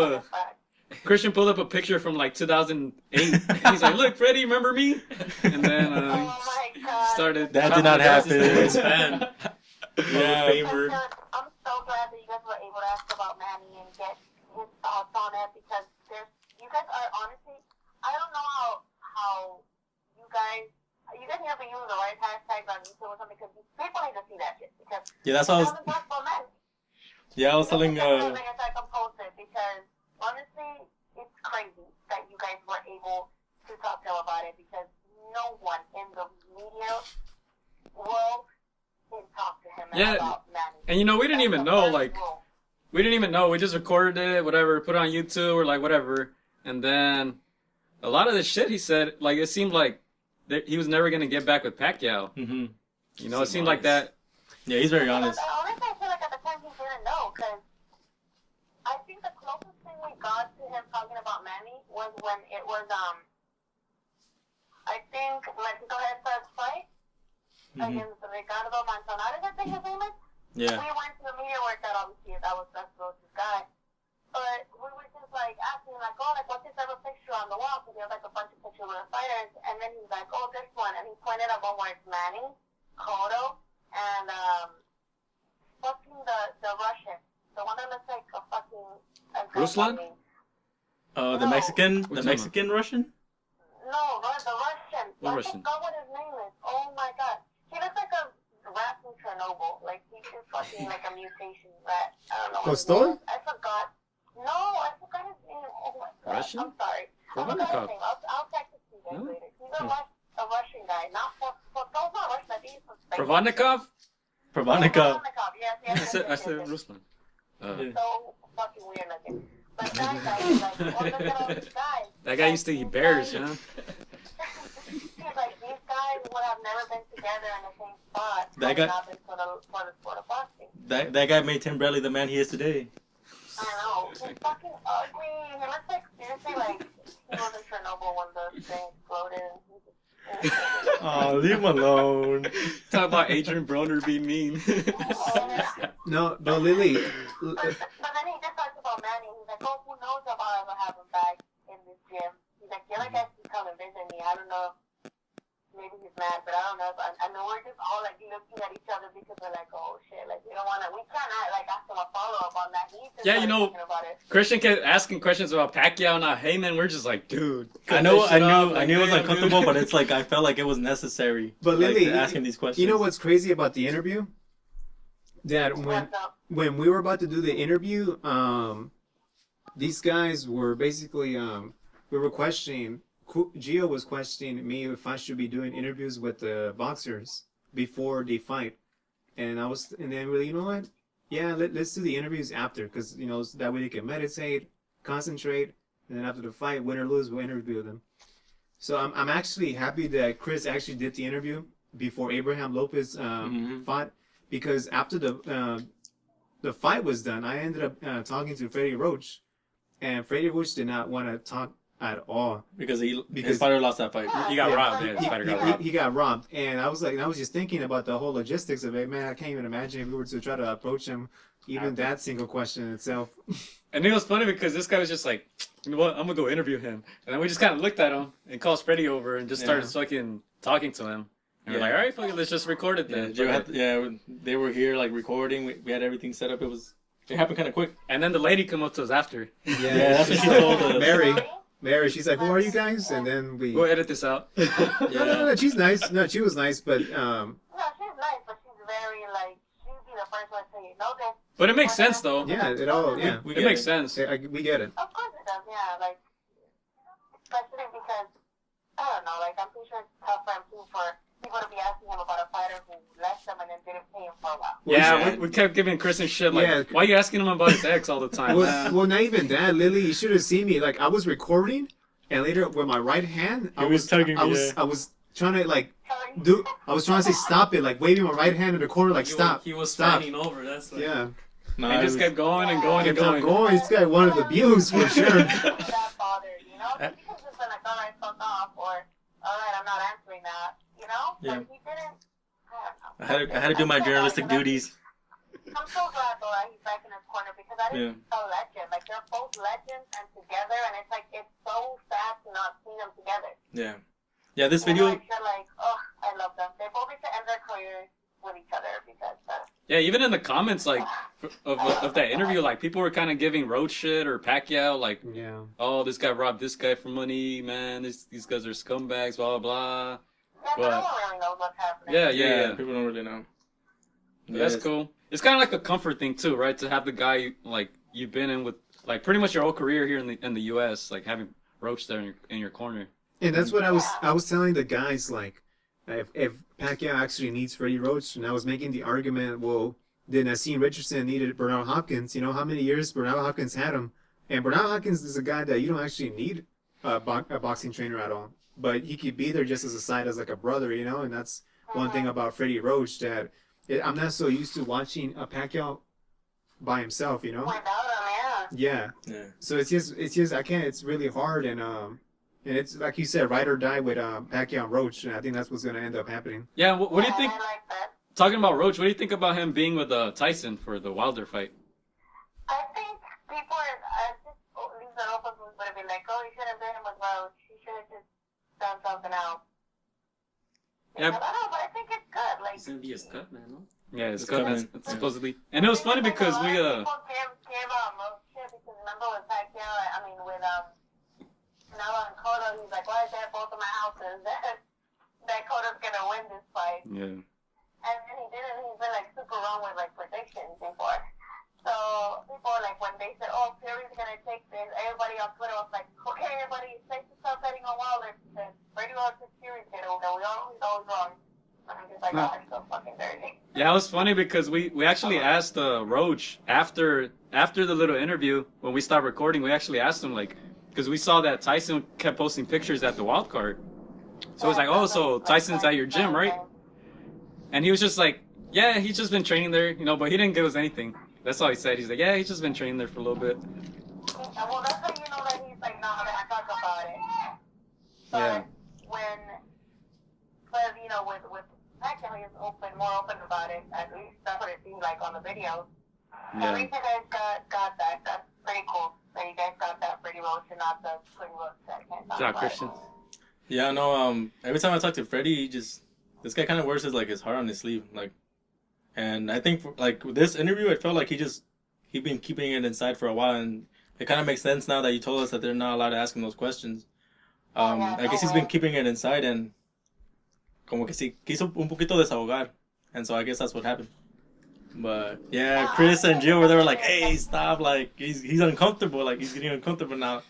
a picture from like 2008. He's like, "Look, Freddie, remember me?" And then Oh my God. started. That did not happen. His fan. Yeah. Famer. I'm so glad that you guys were able to ask about Manny and get his thoughts on it, because you guys are honestly, I don't know how you guys never use the right hashtags on YouTube or something, because people need to see that shit, because Yeah, that's what I was. doesn't talk about Manny. Yeah, I was telling. Because honestly, it's crazy that you guys were able to talk to him about it, because no one in the media world can talk to him about Manny. And you know, we didn't even know, like, Rule. we didn't even know. We just recorded it, whatever, put it on YouTube or like whatever. And then a lot of the shit he said, like, it seemed like he was never gonna get back with Pacquiao. Mm-hmm. You know, it seemed like that. Yeah, he's very honest. Honestly, I feel like at the time he didn't know, because I think the closest thing we got to him talking about Manny was when it was, I think, Mexico had first fight against Ricardo Manzanares, I think his name is. Yeah. We went to the media workout, obviously, that was Roach's guy. But we were just like asking, like, oh, like, what's his ever picture on the wall? Because he had like a bunch of pictures with the fighters. And then he's like, oh, this one. And he pointed at one where it's Manny, Cotto, and fucking the Russian. The one that looks like a fucking... Ruslan? The Mexican Russian? No, the Russian. What I Russian? forgot what his name is. Oh my God. He looks like a rat from Chernobyl. Like, he's just fucking like a mutation rat. I don't know what his name is. I forgot. No, I forgot his name. Oh my God. Russian? I'm sorry. I forgot his name. I'll text it to you guys later. He's a Russian guy. Not Russian. I think he's from Spain. Provannikov? Provannikov. Yes. I said Ruslan. So fucking weird looking. But that guy is like, oh, look at all these guys. That guy used to eat bears, huh? He's like, these guys would have never been together in the same spot. That guy- Not been for the sport of boxing. That guy made Tim Bradley the man he is today. I know. He's fucking ugly. He looks like, seriously, like, he was in Chernobyl when the thing exploded. Oh, leave him alone. Talk about Adrien Broner being mean. No, Lily. But then he just talks about Manny. He's like, oh, who knows if I'll ever have him back in this gym. He's like, the other guys can come and visit me. I don't know. Maybe he's mad, but I don't know. I know we're just all like looking at each other because we're like, oh shit, like we can't like ask him a follow up on that. He's just thinking about it. Christian kept asking questions about Pacquiao, not Heyman. We're just like, dude. I knew it was uncomfortable, but it's like I felt like it was necessary. But like, Lily, asking these questions. You know what's crazy about the interview? That when we were about to do the interview, these guys were basically we were questioning Gio was questioning me if I should be doing interviews with the boxers before they fight, and then really, you know what? Yeah, let's do the interviews after, because you know that way they can meditate, concentrate, and then after the fight, win or lose, we'll interview them. So I'm actually happy that Chris actually did the interview before Abraham Lopez fought, because after the fight was done, I ended up talking to Freddie Roach, and Freddie Roach did not want to talk at all because his fighter lost that fight. He got robbed. Yeah, his fighter got robbed. He got robbed, and I was just thinking about the whole logistics of it. Man, I can't even imagine if we were to try to approach him, even that single question itself. And it was funny because this guy was just like, you know what, I'm gonna go interview him, and then we just kind of looked at him and calls Freddie over and just started fucking talking to him. And we're like, all right, fuck it, let's just record it then. They were here like recording. We had everything set up. It happened kind of quick. And then the lady come up to us after. Yeah, that's what she told us. Mary, she's like, who are you guys? And then we'll edit this out. No, she's nice. No, she was nice, but No, she's nice, but she's very like she'd be the first one to say, no, this. But it makes sense though. Yeah, it makes sense. We get it. Of course it does. Yeah, like especially because I don't know, like I'm pretty sure it's tough for him too for people to be asking him about a fighter who left him and then didn't pay him for a while. Yeah, we kept giving Chris and shit like, why are you asking him about his ex all the time? Well, not even that, Lily. You should have seen me. Like I was recording, and later with my right hand, I was trying to like I was trying to say stop it, like waving my right hand in the corner, like stop. He was stop. standing over. That's like, yeah. No, he just kept going and going and going. This guy wanted the views for sure. That bothered, you know? He could have just been like, all right, fuck off, or all right, I'm not answering that, you know? Yeah. But he didn't. I don't know. I had to do my journalistic duties. I'm so glad though that he's back in his corner because I think he's a legend. Like they're both legends and together, and it's like it's so sad to not see them together. Yeah. Yeah, this video. I feel like, oh, I love them. They both need to end their careers with each other because. Yeah, even in the comments, like of that interview, like people were kind of giving Roach shit or Pacquiao, like, oh, this guy robbed this guy for money, man. These guys are scumbags, blah blah blah. Yeah, but no one really knows what's happening. Yeah. People don't really know. Yeah, that's cool. It's kind of like a comfort thing too, right? To have the guy like you've been in with like pretty much your whole career here in the U.S. Like having Roach there in your corner. And that's what I was telling the guys, like, if Pacquiao actually needs Freddie Roach, and I was making the argument, well, then Nassim Richardson needed Bernard Hopkins. You know how many years Bernard Hopkins had him, and Bernard Hopkins is a guy that you don't actually need a boxing trainer at all, but he could be there just as a side, as like a brother, you know. And that's one thing about Freddie Roach that I'm not so used to watching a Pacquiao by himself, you know. Without him, yeah. So it's just I can't. It's really hard, and it's like you said, ride or die with Pacquiao and Roach, and I think that's what's gonna end up happening. Yeah, what do you think? I like that. Talking about Roach, what do you think about him being with Tyson for the Wilder fight? I think people just leave it open for people to be like, oh, he should have been with Roach. He should have just done something else. Yeah. I don't know, but I think it's good. Like, It's gonna be a cut, man. No? Yeah, it's good, supposedly. And it was funny because we people give Roach shit because remember with Pacquiao, I mean with now on Cotto, he's like, why is that both of my houses? that Cotto's gonna win this fight. Yeah. And then he didn't. He's been like super wrong with like predictions before. So people like when they said, "Oh, Fury's gonna take this," everybody on Twitter was like, "Okay, everybody, safe to stop betting on Wilder because Freddie Roach and Fury's gonna win." We always wrong. And I'm just like, oh, it's so fucking dirty. Yeah, it was funny because we actually asked Roach after the little interview when we stopped recording. We actually asked him like, because we saw that Tyson kept posting pictures at the wild card. So it's like, oh, so Tyson's at your gym, right? And he was just like, yeah, he's just been training there, you know, but he didn't give us anything. That's all he said. He's like, yeah, he's just been training there for a little bit. Well, that's how you know that he's like, no, I talk about it. But but you know, with Pacquiao, he's more open about it. At least that's what it seemed like on the videos. Yeah. At least you guys got that. That's pretty cool. That you guys got that Freddie Roach and not the Freddie Roach that can't talk about Christian. it. Yeah, no. Every time I talk to Freddie, this guy kind of wears his heart on his sleeve, like. And I think like with this interview, it felt like he'd been keeping it inside for a while, and it kind of makes sense now that you told us that they're not allowed to ask him those questions. I guess he's been keeping it inside, and como que sí quiso un poquito desahogar, and so I guess that's what happened. But yeah, Chris and Jill were there like, hey, stop, like he's uncomfortable, like he's getting uncomfortable now.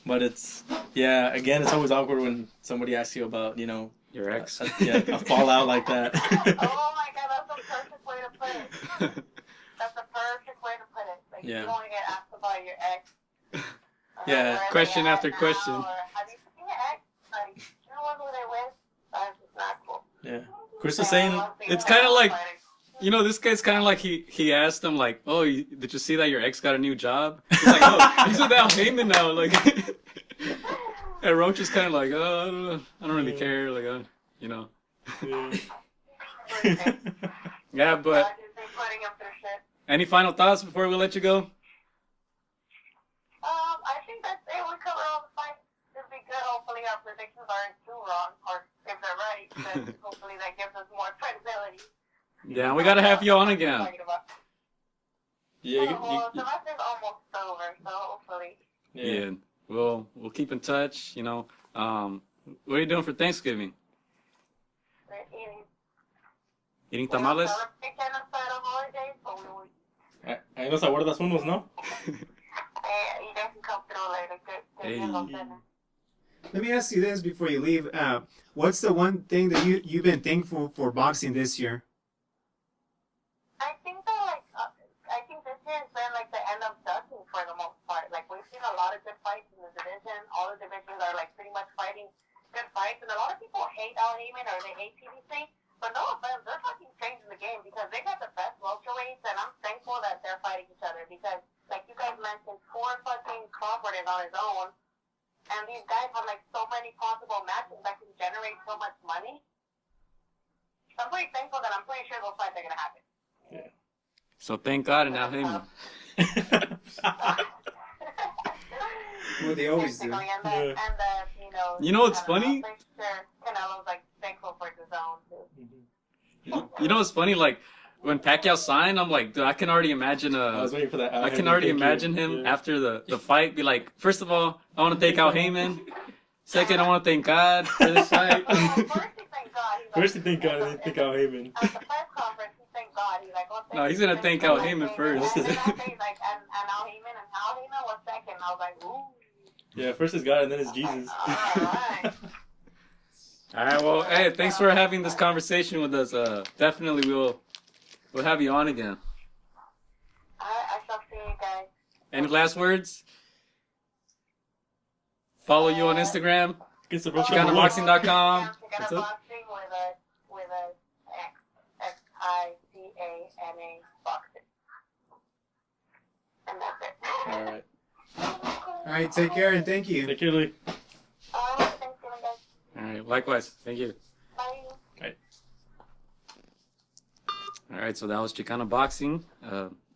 But it's again, it's always awkward when somebody asks you about Your ex. a fallout like that. Oh my god, that's the perfect way to put it. That's the perfect way to put it. Like, Yeah. you want to get asked about your ex. Yeah, Where question they at after now, question. Or have you seen your ex? Like, you know who they with? That's just not cool. Yeah. Chris was saying It's kind of like, this guy's kind of like he asked him like, oh, did you see that your ex got a new job? He's like, oh, he's with Al Heyman now. Like, and Roach is kind of like, oh, I don't know, I don't really care. Like, Yeah. Yeah, but Putting up their shit. any final thoughts before we let you go? I think that's it. We covered all the fights. It'll be good. Hopefully our predictions aren't too wrong, or if they're right, then hopefully that gives us more credibility. Yeah, we gotta have you on again. Yeah. Well, the rest is almost over, so hopefully. Yeah, we'll keep in touch. What are you doing for Thanksgiving? We're eating. Eating tamales? We don't celebrate genocide holidays, but we will. Ahí nos aguardas unos, ¿no? You guys can come through later. Good. Let me ask you this before you leave. What's the one thing that you've been thankful for boxing this year? I think that I think this year has been like the end of ducking for the most part. Like we've seen a lot of good fights in the division. All the divisions are like pretty much fighting good fights, and a lot of people hate Al Heyman or they hate PBC. But no offense, they're fucking changing the game because they got the best welterweights, and I'm thankful that they're fighting each other because, like you guys mentioned, 4 fucking Crawford is on his own, and these guys have like so many possible matches that can generate so much money. So I'm pretty thankful that I'm pretty sure those fights are gonna happen. Yeah. So thank God and Al Heyman. Well, they always do. And that, You know what's funny? I'm pretty sure Canelo's like thankful for DAZN too. You know what's funny? Like when Pacquiao signed, I'm like, dude, I can already imagine I was waiting for that. I can already imagine him after the fight be like, first of all, I want to thank Al Heyman. Second, I want to thank God for this fight. First he thanked God. First he thanked God, and then he thanked Al Heyman. At the press conference, he thanked God. He's like, well, No, he's gonna thank Al Heyman first. And then after he's like, and Al Heyman was second. I was like, ooh. Yeah, first is God and then it's Jesus. Alright. All right, well, hey, thanks for having this conversation with us. Definitely we'll have you on again. I shall see you guys. Any last words? Follow you on Instagram, XicanaBoxing.com. Xicana What's up? Boxing with a Xicana Boxing. And that's it. All right. All right, take care and thank you. Take care, Lee. Thanksgiving, guys. All right, likewise. Thank you. Bye. All right, so that was Xicana Boxing.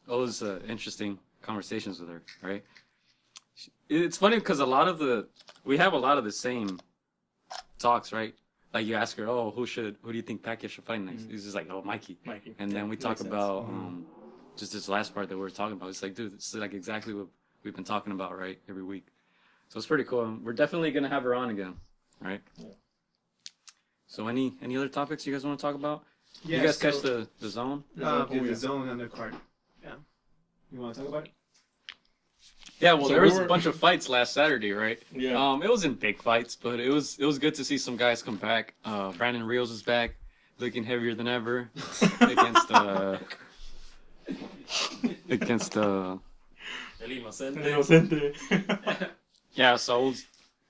Always interesting conversations with her, right? It's funny because we have a lot of the same talks, right? Like you ask her, oh, who do you think Pacquiao should fight next? He's just like, oh, Mikey. And then we talk about just this last part that we were talking about. It's like, dude, this is like exactly what we've been talking about, right? Every week. So it's pretty cool. We're definitely gonna have her on again, right? Yeah. So any other topics you guys want to talk about? Yeah, you guys catch the zone? The zone undercard. Yeah. You want to talk about it? Yeah, well, So there was a bunch of fights last Saturday, right? Yeah. It wasn't big fights, but it was good to see some guys come back. Brandon Rios is back, looking heavier than ever against El Inocente. yeah, so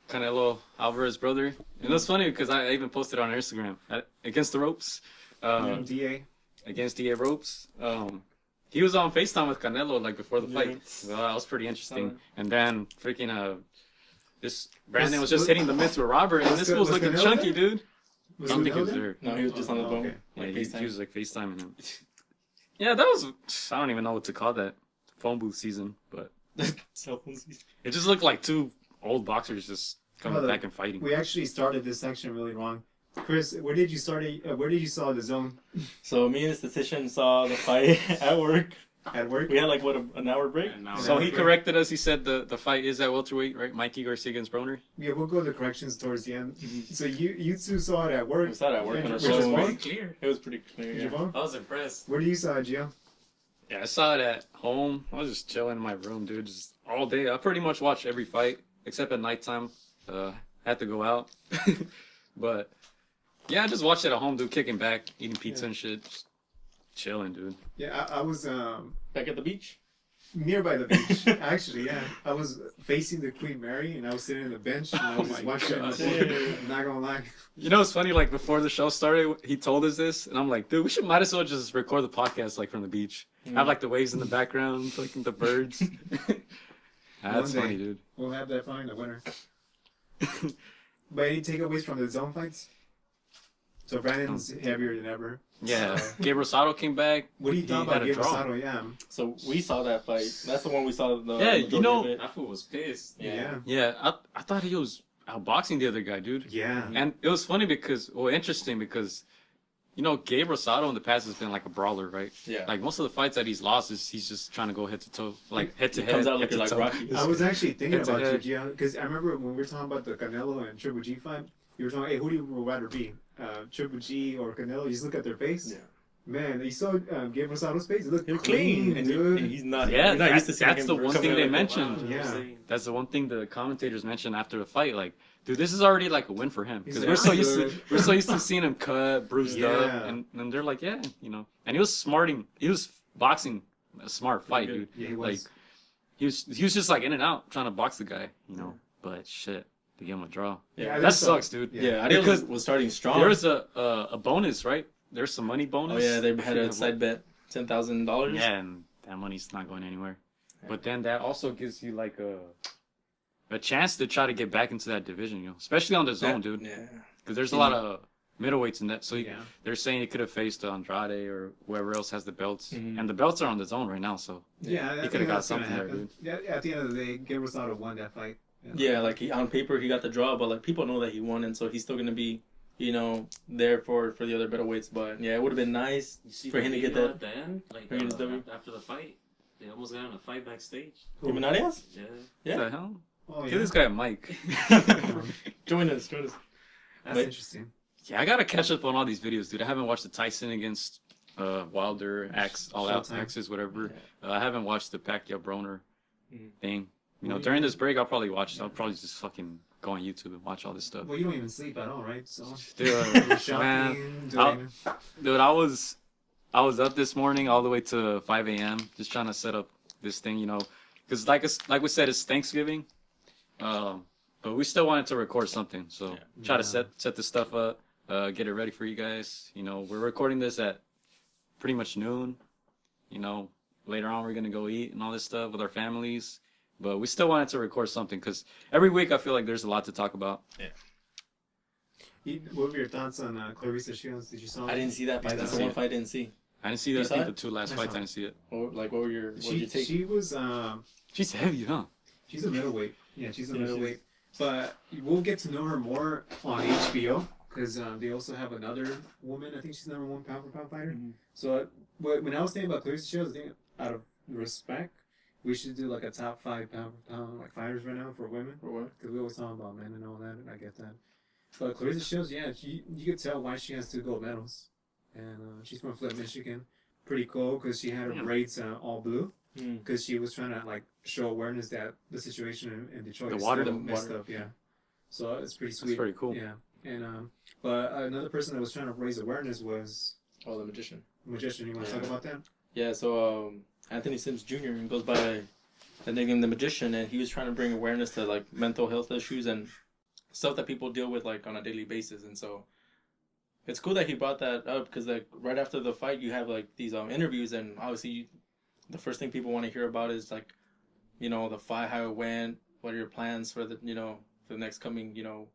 Canelo Alvarez brother. And that's funny because I even posted on Instagram against the ropes. DA. Against DA ropes. He was on FaceTime with Canelo like before the fight. So that was pretty interesting. And then freaking this Brandon was just hitting the mitts with Robert, and this was looking chunky, dude. I don't think he was there. No, he was just on the phone. Okay. Yeah, he was like FaceTiming him. Yeah, that was, I don't even know what to call that. Phone booth season, but Cell phone season. it just looked like 2 old boxers just coming back and fighting. We actually started this section really wrong. Chris, where did you saw the zone? So me and the statistician saw the fight at work. At work? We had like an hour break. So he corrected us. He said the fight is at welterweight, right? Mikey Garcia against Broner. Yeah, we'll go to corrections towards the end. So you two saw it at work. We saw it at work. Yeah, on our which was phone. fine. Clear. It was pretty clear. Your Yeah. phone? I was impressed. Where do you saw it, Gio? Yeah, I saw it at home. I was just chilling in my room, dude, just all day. I pretty much watched every fight. except at nighttime. Had to go out. But yeah, I just watched it at home, dude, kicking back, eating pizza and shit. Just chilling, dude. Yeah, I was Back at the beach. nearby the beach. Actually, yeah. I was facing the Queen Mary, and I was sitting on the bench, and I was just watching it. I'm not gonna lie. You know, it's funny, like, before the show started, he told us this, and I'm like, dude, might as well just record the podcast, like, from the beach. Have, like, the waves in the background, like, the birds. That's funny, dude. We'll have that fun in the winter. But any takeaways from the zone fights? So Brandon's heavier than ever. Yeah. Gabe Rosado came back. What do you think had about a Gabe draw. Rosado? Yeah. So we saw that fight. That's the one we saw. The Yeah, you majority know- of it. That fool was pissed. Yeah. Yeah, I thought he was outboxing the other guy, dude. Yeah. And it was funny because, interesting because, you know, Gabe Rosado in the past has been like a brawler, right? Yeah. Like most of the fights that he's lost is he's just trying to go head to toe, like head to He head. comes out head looking to like toe. Rocky. I was actually thinking It's a about you, head. Gia, because I remember when we were talking about the Canelo and Triple G fight, you were talking, hey, who do you rather be? Triple G or Canelo? You just look at their face. Yeah. Man, you saw Gabe Rosado's face. It looked He was clean, and dude. he's not. Yeah, you're not used to seeing that's him the one coming thing out they like that. mentioned. Yeah. That's the one thing the commentators mentioned after the fight. Like, dude, this is already like a win for him because Exactly. we're so used to seeing him cut, bruised Yeah. up, and they're like, yeah, you know. And he was boxing a smart fight, dude. Yeah, he Like, was. he was just like in and out trying to box the guy, you know. But shit, they give him a draw. Yeah, That sucks, dude. Yeah, Because Adrien was starting strong. There was a bonus, right? There's some money bonus. Oh yeah, they I had a forget side bet, $10,000. Yeah, and that money's not going anywhere. But then that also gives you like a chance to try to get back into that division, you know, especially on the zone, dude. Yeah. Because there's a lot of middleweights in that. So Yeah. they're saying he could have faced Andrade or whoever else has the belts, Mhm. and the belts are on the zone right now. So Yeah, I He think could've got that's gonna something there, happen. Yeah, at the end of the day, Gabe Rosado won that fight. Yeah, like on paper he got the draw, but like people know that he won, and so he's still gonna be, you know, there for the other middleweights. But yeah, it would have been nice. You see For the him to get video that- at the end, like for him to do- after the fight, they almost got in a fight backstage. Him and Arias? Yeah, what Yeah. the hell? Oh, Give yeah. this guy a mic. Join us. That's But- interesting. Yeah, I gotta catch up on all these videos, dude. I haven't watched the Tyson against Wilder, all out Showtime. Axis, whatever. I haven't watched the Pacquiao Broner Mhm. thing. You know, Well, during this break, I'll probably watch. I'll probably just fucking go on YouTube and watch all this stuff. Well, you don't even sleep at all, right? So Dude, you're man, shopping, I'll- doing... dude, I was up this morning all the way to 5 a.m. just trying to set up this thing, you know, because like we said, it's Thanksgiving, but we still wanted to record something, so try to set this stuff up, get it ready for you guys. You know, we're recording this at pretty much noon. You know, later on we're gonna go eat and all this stuff with our families, but we still wanted to record something because every week I feel like there's a lot to talk about. What were your thoughts on Clarissa Shields? Did you saw I didn't see that fight. Yeah, That's I the one see fight I didn't see. I didn't see You that. I saw think it? the two last I fights saw I didn't see it. What were your take? She was She's heavy, huh? she's a middleweight. Yeah, she's a middleweight. But we'll get to know her more on HBO because they also have another woman. I think she's number one pound for pound fighter. Mhm. So when I was thinking about Clarissa Shields, I think out of respect, we should do like a top 5 pound for pound like fighters right now for women. Or what? Because we always talk about men and all that, and I get that. But Clarissa Shields, yeah, you could tell why she has 2 gold medals. And she's from Flint, Michigan. Pretty cool because she had her Damn. braids all blue Mm. because she was trying to like show awareness that the situation in Detroit The is water- still the messed water. up. Yeah, so it's pretty sweet. That's pretty cool. Yeah, and but another person that was trying to raise awareness was Oh, the magician. magician. You want to Yeah. talk about that? Yeah, so Anthony Sims Jr. goes by the nickname The Magician, and he was trying to bring awareness to like mental health issues and stuff that people deal with like on a daily basis. And so it's cool that he brought that up because like right after the fight, you have like these interviews, and obviously the first thing people want to hear about is like, you know, the fight, how it went, what are your plans for the, you know, for the next coming, you know,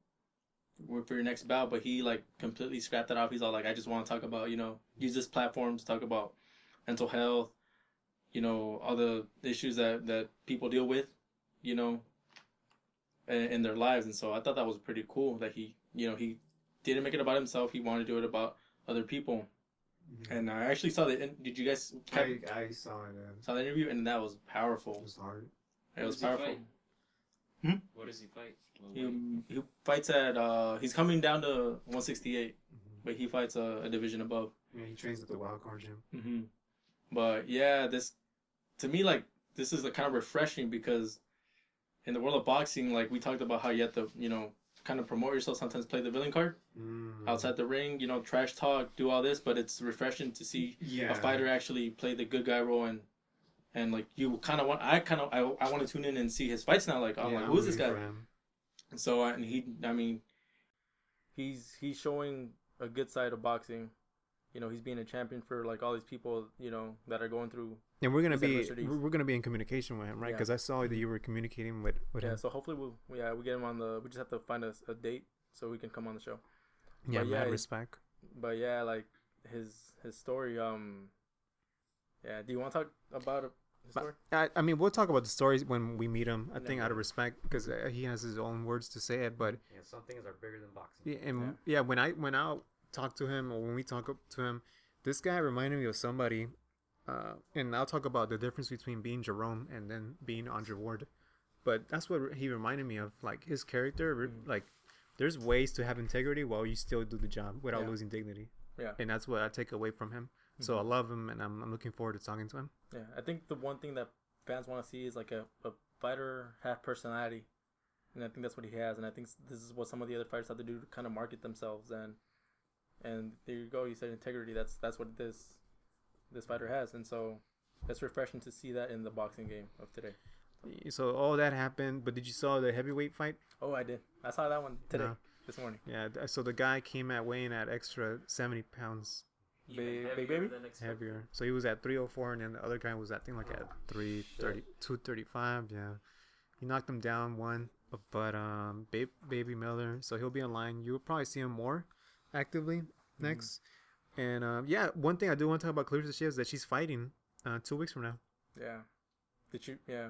for your next bout. But he like completely scrapped that off. He's all like, I just want to talk about, you know, use this platform to talk about mental health, you know, all the issues that people deal with, you know, in their lives. And so I thought that was pretty cool that he, you know, he didn't make it about himself. He wanted to do it about other people. And I actually saw that. Did you guys I saw it. saw the interview? And that was powerful. It was hard. It was What does he powerful. fight? What does he fight? What weight? He fights at, he's coming down to 168, but he fights a division above. Yeah, he trains at the Wild Card Gym. Mm-hmm. But yeah, this, to me, like, this is kind of refreshing because in the world of boxing, like we talked about how you have to, kind of promote yourself. Sometimes play the villain card outside the ring. Trash talk, do all this, but it's refreshing to see a fighter actually play the good guy role and like you kind of want. I want to tune in and see his fights now. Like I'm like, who's this guy? So and he's showing a good side of boxing. He's being a champion for like all these people, that are going through. And we're gonna be in communication with him, right? Because I saw that you were communicating with him. Yeah, so hopefully we get him on the. We just have to find a date so we can come on the show. Yeah, mad respect. But yeah, like his story. Yeah, do you want to talk about it? Story? I mean, we'll talk about the stories when we meet him. I think out of respect, because he has his own words to say it. But some things are bigger than boxing. Yeah, and when I talk to him, or when we talk to him, this guy reminded me of somebody. And I'll talk about the difference between being Jerome and then being Andre Ward. But that's what he reminded me of. Like his character, like there's ways to have integrity while you still do the job without losing dignity. Yeah, and that's what I take away from him. So I love him, and I'm looking forward to talking to him. Yeah, I think the one thing that fans want to see is like a fighter have personality, and I think that's what he has. And I think this is what some of the other fighters have to do to kind of market themselves. And there you go. You said integrity. That's what this fighter has, and so it's refreshing to see that in the boxing game of today. So all that happened, but did you saw the heavyweight fight? Oh, I did. I saw that one today, this morning. Yeah, so the guy came weighing at extra 70 pounds. Big baby? Heavier. So he was at 304, and then the other guy was, I think, like at 330, 235. Yeah, he knocked him down one, but Baby Miller. So he'll be in line. You'll probably see him more actively next. And one thing I do want to talk about Clarissa Shields is that she's fighting 2 weeks from now. Yeah. Did you? Yeah.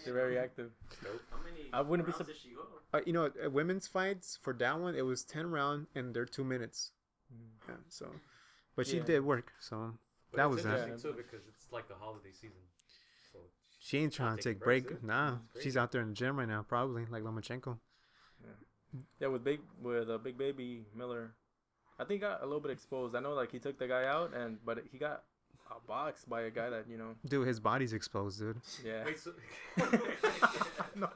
They're very active. Nope. How many I wouldn't be rounds did she go? Women's fights for that one, it was 10 rounds and they're 2 minutes. Yeah. So, but she did work. So but that was that. Too, because it's like the holiday season. So she ain't trying to take break. Nah, she's out there in the gym right now, probably like Lomachenko. Yeah, with Big Baby Miller. I think he got a little bit exposed. I know, like, he took the guy out, but he got boxed by a guy that, Dude, his body's exposed, dude. Yeah. Wait, so... No.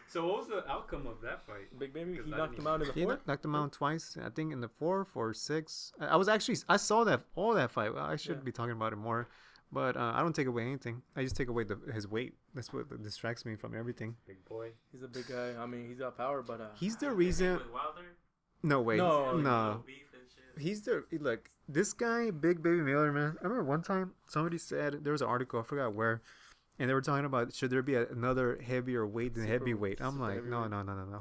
So what was the outcome of that fight? Big Baby, he knocked him out in the fourth? He knocked him out twice. I think in the fourth or sixth. I saw all that fight. I should be talking about it more. But I don't take away anything. I just take away his weight. That's what distracts me from everything. Big boy. He's a big guy. I mean, he's got power, but... he's the reason... No way. No. He's this guy, Big Baby Miller, man. I remember one time somebody said, there was an article, I forgot where, and they were talking about should there be another heavier weight than heavyweight. I'm like, no.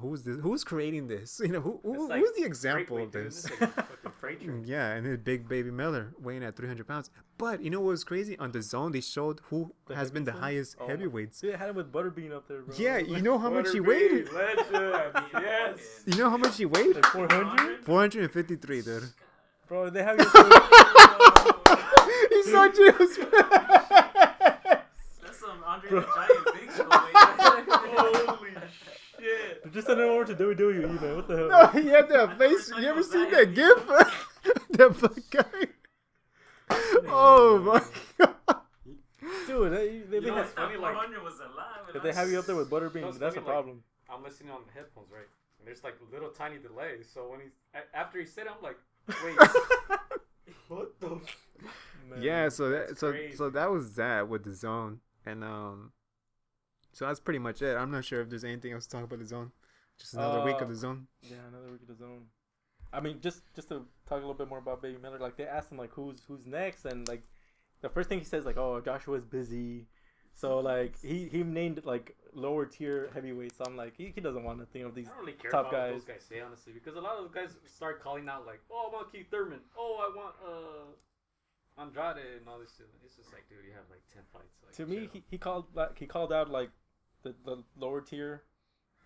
Who's this? Who's creating this? Who's the example of this? Yeah, and then Big Baby Miller weighing at 300 pounds. But you know what was crazy? On the zone, they showed who has been the highest heavyweights. Yeah, had him with Butterbean up there, bro. Yeah, you know how much he weighed? Yes. You know how much he weighed? Like 400? 453, dude. Bro, they have you. He's so juice. That's some Andre the Giant Big Show. Holy shit. They're just sending over to WWE, man. What the hell? No, he had that face. You ever seen that gif? That black guy. Oh my god. Dude, they have funny, like, 400 was alive. If they have you up there with Butterbean, that's a problem. I'm listening on the headphones, right? And there's like a little tiny delay. So when after he said it, I'm like, wait, what the? Man, yeah, so that was that with the zone, and so that's pretty much it. I'm not sure if there's anything else to talk about the zone. Just another week of the zone. Yeah, another week of the zone. I mean, just to talk a little bit more about Baby Miller, like they asked him like who's next, and like the first thing he says like, oh, Joshua's busy. So like he named like lower tier heavyweights. So I'm like he doesn't want to think of these I don't really care top about guys. What those guys say honestly, because a lot of those guys start calling out like, oh, I want Keith Thurman, oh, I want Andrade and all this shit. It's just like, dude, you have like 10 fights. Like, to me, he called out like the lower tier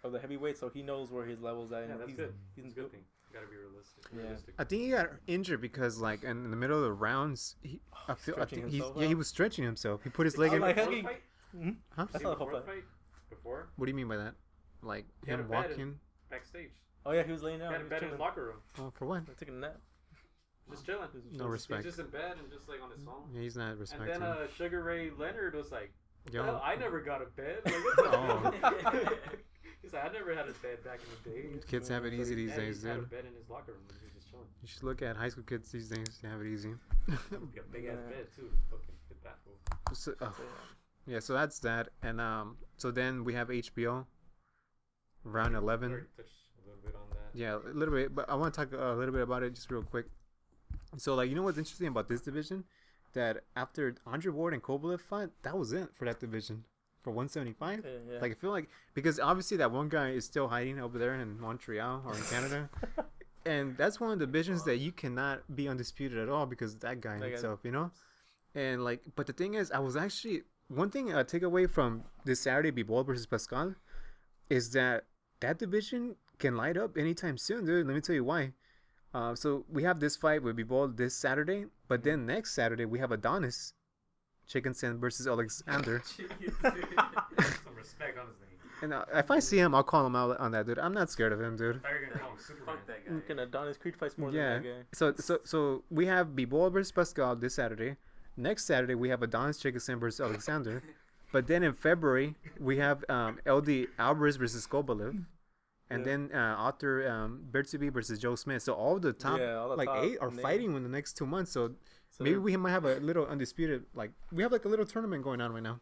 of the heavyweight, so he knows where his level's at. Yeah, that's good. He's a good thing. You gotta be realistic. Yeah. I think he got injured because like in the middle of the rounds, he was stretching himself. He put his leg in. Like, huh? I saw the whole fight before. What do you mean by that? Like him walking backstage. Oh yeah, he was laying down. He had a bed in his locker room. Oh, for what? Taking a nap. Just chilling. No respect. He's just in bed and just like on his phone. Yeah, he's not respecting. And then Sugar Ray Leonard was like, Yo. Hell, I never got a bed. Like, what the He's like, I never had a bed back in the day. Kids have it easy these days, He had a dude. bed in his locker room. He was just chilling. You should look at high school kids these days. They have it easy. Be a big ass bed too. Fucking fit that fool. So, yeah, so that's that. And so then we have HBO. Round 11. Touch a little bit on that. Yeah, a little bit. But I want to talk a little bit about it just real quick. So, like, you know what's interesting about this division? That after Andre Ward and Kovalev fought, that was it for that division. For 175? Yeah. Like, I feel like, because obviously that one guy is still hiding over there in Montreal or in Canada. And that's one of the divisions that you cannot be undisputed at all because of that guy himself, you know? And, like, but the thing is, I was actually, one thing I take away from this Saturday, Bivol versus Pascal, is that division can light up anytime soon, dude. Let me tell you why. So we have this fight with Bivol this Saturday, but then next Saturday we have Adonis Chickenson versus Alexander. Some respect on his name. And if I see him, I'll call him out on that, dude. I'm not scared of him, dude. They're gonna call him Superman. Fuck that guy. Can Adonis Creed fights more Yeah. than that guy? So we have Bivol versus Pascal this Saturday. Next Saturday we have Adonis Chickenson versus Alexander. But then in February we have LD Alvarez versus Kovalev. And then AtR Bertsubi versus Joe Smith. So all the top all the top 8 are names. fighting in the next 2 months. So maybe we might have a little undisputed, like, we have like a little tournament going on right now.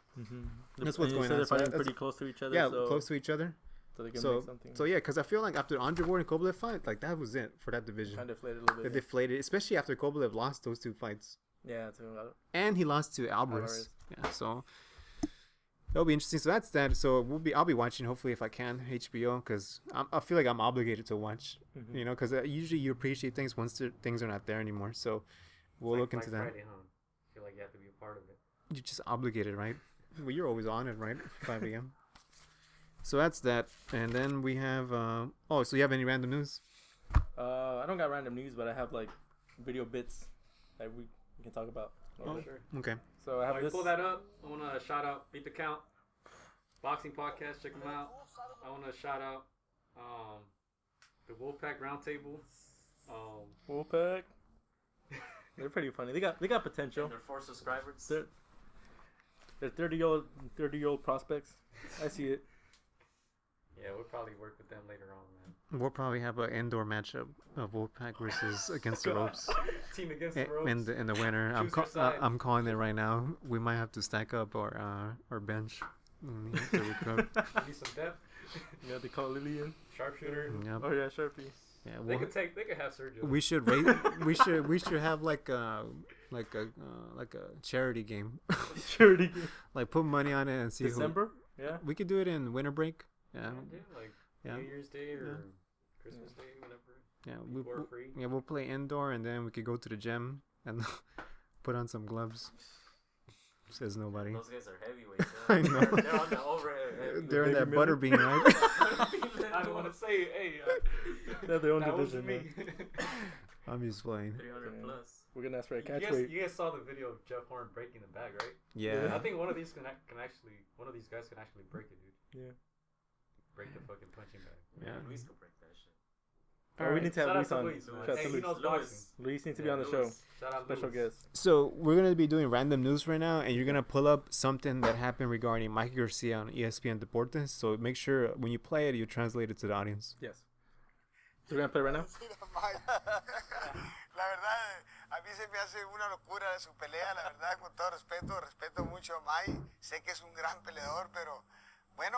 That's what's going on. They're So fighting that's- pretty close to each other. Yeah, so, close to each other. So they can So make something. yeah, because I feel like after Andre Ward and Kovalev fight, like that was it for that division. Kind of deflated a little They bit. deflated, especially after Kovalev lost those 2 fights. Yeah, too. And he lost to Alvarez. Yeah, so it'll be interesting. So that's that. So I'll be watching hopefully if I can HBO because I feel like I'm obligated to watch. You know, because usually you appreciate things once things are not there anymore. So we'll look into that. Friday, huh? I feel like you have to be a part of it. You're just obligated, right? Well, you're always on it, right? 5 a.m. So that's that. And then we have so you have any random news? I don't got random news, but I have like video bits that we can talk about. Sure. Okay. So I have this. Pull that up. I want to shout out Beat the Count Boxing Podcast. Check them out. I want to shout out the Wolfpack Round Table. Wolfpack. They're pretty funny. They got potential. And they're 4 subscribers. They're 30-year-old prospects. I see it. Yeah, we'll probably work with them later on, man. We'll probably have an indoor matchup of Wolfpack versus Against the Ropes. Team against the ropes. In the winter. Choose your side. I'm calling it right now. We might have to stack up our bench. To recruit. Need some depth. Yeah, they call Lillian. Sharpshooter. Yep. Oh yeah, Sharpie. Yeah, They could have Sergio. we should rate. we should have like a charity game. Charity game. Like put money on it and see December. Yeah. We could do it in winter break. Yeah. Like Yeah. New Year's Day or Christmas Day, whatever. Yeah. People are free. We'll play indoor and then we could go to the gym and put on some gloves. Says nobody. Those guys are heavyweights. I know. They're on the overhead. They're in that butterbean, right? I don't want to say, hey, They're their own that wasn't division. me. I'm just playing. 300 plus. We're gonna ask for a You catch guys, weight. you guys saw the video of Jeff Horn breaking the bag, right? Yeah. I think one of these guys can actually break it, dude. Yeah. Break the fucking punching bag. Yeah. Luis could break that shit. Oh, we need to have Shout out Luis to on. Luis, Shout man. out Hey, to he Luis. knows boxing. Luis needs to be on the show. Shout out Special Luis. guest. So we're gonna be doing random news right now, and you're gonna pull up something that happened regarding Mikey Garcia on ESPN Deportes. So make sure when you play it, you translate it to the audience. Yes. So we're gonna play right now. La verdad, a mí se me hace una locura su pelea, la verdad, con todo respeto, respeto mucho a Mai, sé que es un gran peleador, pero bueno,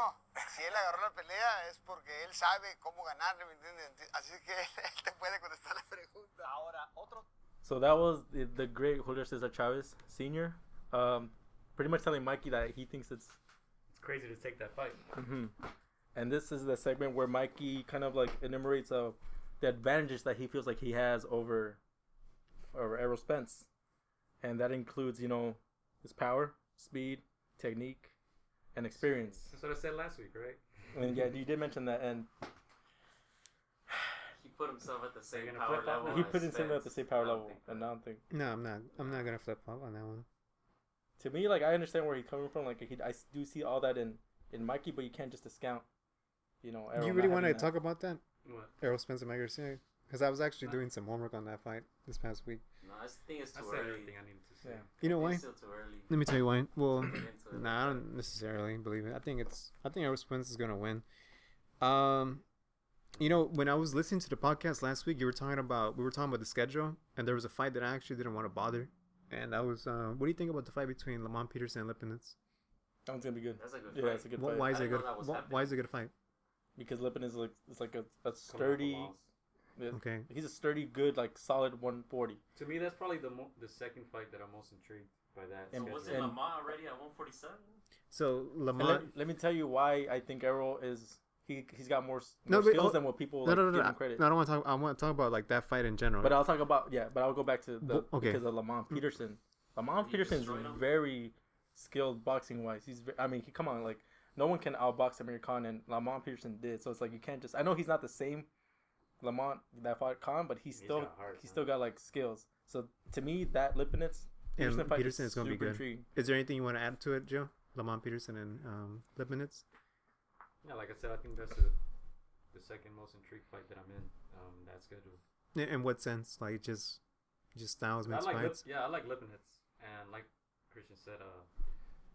si él agarró la pelea es porque él sabe cómo ganarle, ¿me entiendes? Así que él te puede contestar la pregunta. Ahora, otro... So that was the great Julio Cesar Chavez Sr. Pretty much telling Mikey that he thinks it's crazy to take that fight. And this is the segment where Mikey kind of like enumerates the advantages that he feels like he has over Errol Spence. And that includes, his power, speed, technique, and experience. That's what I said last week, right? And yeah, you did mention that. And He put himself at the same gonna power flip that level. one? he as put himself at the Spence. same power I don't level. think And I don't think. No, I'm not. I'm not gonna flip up on that one. To me, like, I understand where he's coming from. Like, I do see all that in Mikey, but you can't just discount, Errol You really not want to having that. talk about that? What? Errol Spence and Mike Garcia? Because I was actually doing some homework on that fight this past week. No, I think it's I too said early. everything I needed to say. Yeah. You know why? It's still too early. Let me tell you why. Well, Get into it. nah, I don't necessarily believe it. I think Errol Spence is gonna win. You know, when I was listening to the podcast last week, we were talking about the schedule, and there was a fight that I actually didn't want to bother, and that was what do you think about the fight between Lamont Peterson and Lipinets? That one's gonna be good. That's a good Yeah, fight. it's a good fight. Why is I it didn't good? know that was Why is it a good fight? Because Lipin is like it's like a Coming sturdy. off a loss. Yeah, Okay. he's a sturdy, good, like solid 140. To me, that's probably the second fight that I'm most intrigued by that. And- So was it and- Lamont already at 147? So And Lamont. let me tell you why I think Errol is he's got more No, but- skills than what people like, give him credit. No, I don't want to talk. I want to talk about like that fight in general. But I'll talk about but I'll go back to the Okay. because of Lamont Peterson. Lamont He Peterson is destroyed him. very skilled boxing wise. Come on, like no one can outbox Amir Khan, and Lamont Peterson did. So it's like you can't just. I know he's not the same Lamont that fought Khan, but he's still got heart, still got like skills. So to me, that Lipinets and fight Peterson is going to be super good. intriguing. Is there anything you want to add to it, Joe? Lamont Peterson and Lipinets? Yeah, like I said, I think that's the second most intrigued fight that I'm in that schedule. In what sense? Like just styles I makes like fights. I like Lipinets, and like Christian said,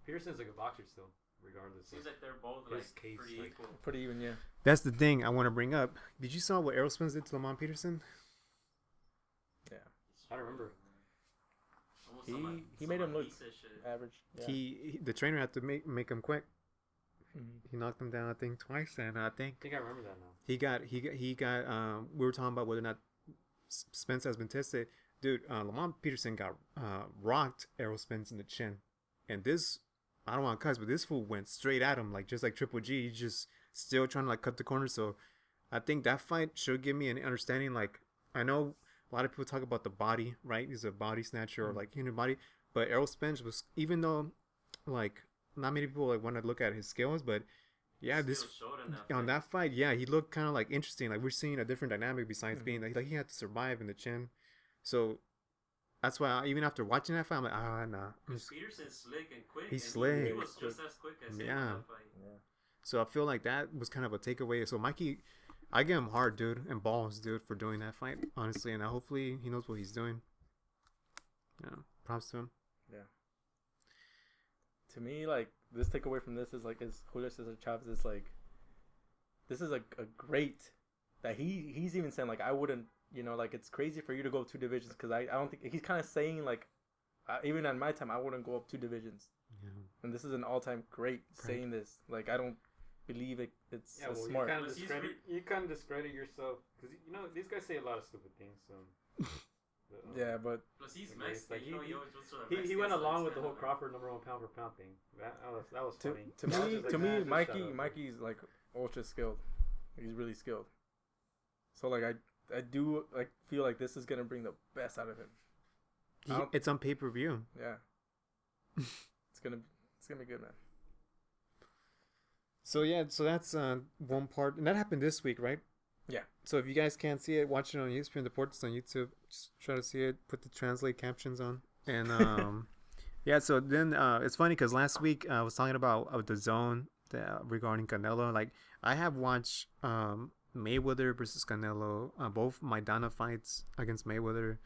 Peterson's a good boxer still, regardless. Seems like they're both His like case, pretty like- equal. Pretty even, yeah. That's the thing I want to bring up. Did you saw what Errol Spence did to Lamont Peterson? Yeah, I remember. Almost He- some, he made him look piece of shit. average. Yeah. The trainer had to make him quick. Mhm. He knocked him down, I think, twice, and I think I think I remember that now. he got. We were talking about whether or not Spence has been tested. Dude, Lamont Peterson got rocked Errol Spence in the chin, and this, I don't want to cuss, but this fool went straight at him, like just like Triple G. He's just still trying to like cut the corner. So I think that fight should give me an understanding. Like I know a lot of people talk about the body, right? He's a body snatcher or like human body, but Errol Spence was, even though like not many people like want to look at his skills, but yeah, Still this showed in that on fight. that fight, yeah, he looked kind of like interesting. Like we're seeing a different dynamic besides being like he had to survive in the chin. So that's why even after watching that fight, I'm like, nah. Because Peterson's slick and quick. He's and slick. He was just as quick as him in Yeah. that fight. So I feel like that was kind of a takeaway. So Mikey, I give him hard, dude, and balls, dude, for doing that fight, honestly. And hopefully he knows what he's doing. Yeah, props to him. To me, like this takeaway from this is like Julio Cesar Chavez is like, this is a great that he's even saying like I wouldn't, like it's crazy for you to go 2 divisions because I don't think he's kind of saying like even at my time I wouldn't go up 2 divisions. Yeah. And this is an all-time great saying this. Like I don't believe it's Yeah, well, smart. you kind of discredit yourself because these guys say a lot of stupid things. So. But, Yeah, but Plus he's Like, Mexican. like, you know, he always goes for the he Mexican went side, along so with the I whole don't know. Crawford #1 pound for pound thing. That was to funny. to I was me, just like, to nah, me, just shut up. Mikey's like ultra skilled. He's really skilled. So like I do like feel like this is gonna bring the best out of him. It's on pay-per-view. Yeah, it's gonna be good, man. So yeah, so that's one part, and that happened this week, right? Yeah. So if you guys can't see it, watch it on YouTube. The port's on YouTube. Just try to see it. Put the translate captions on, and yeah. So then it's funny because last week I was talking about DAZN regarding Canelo. Like I have watched Mayweather versus Canelo, both Maidana fights against Mayweather,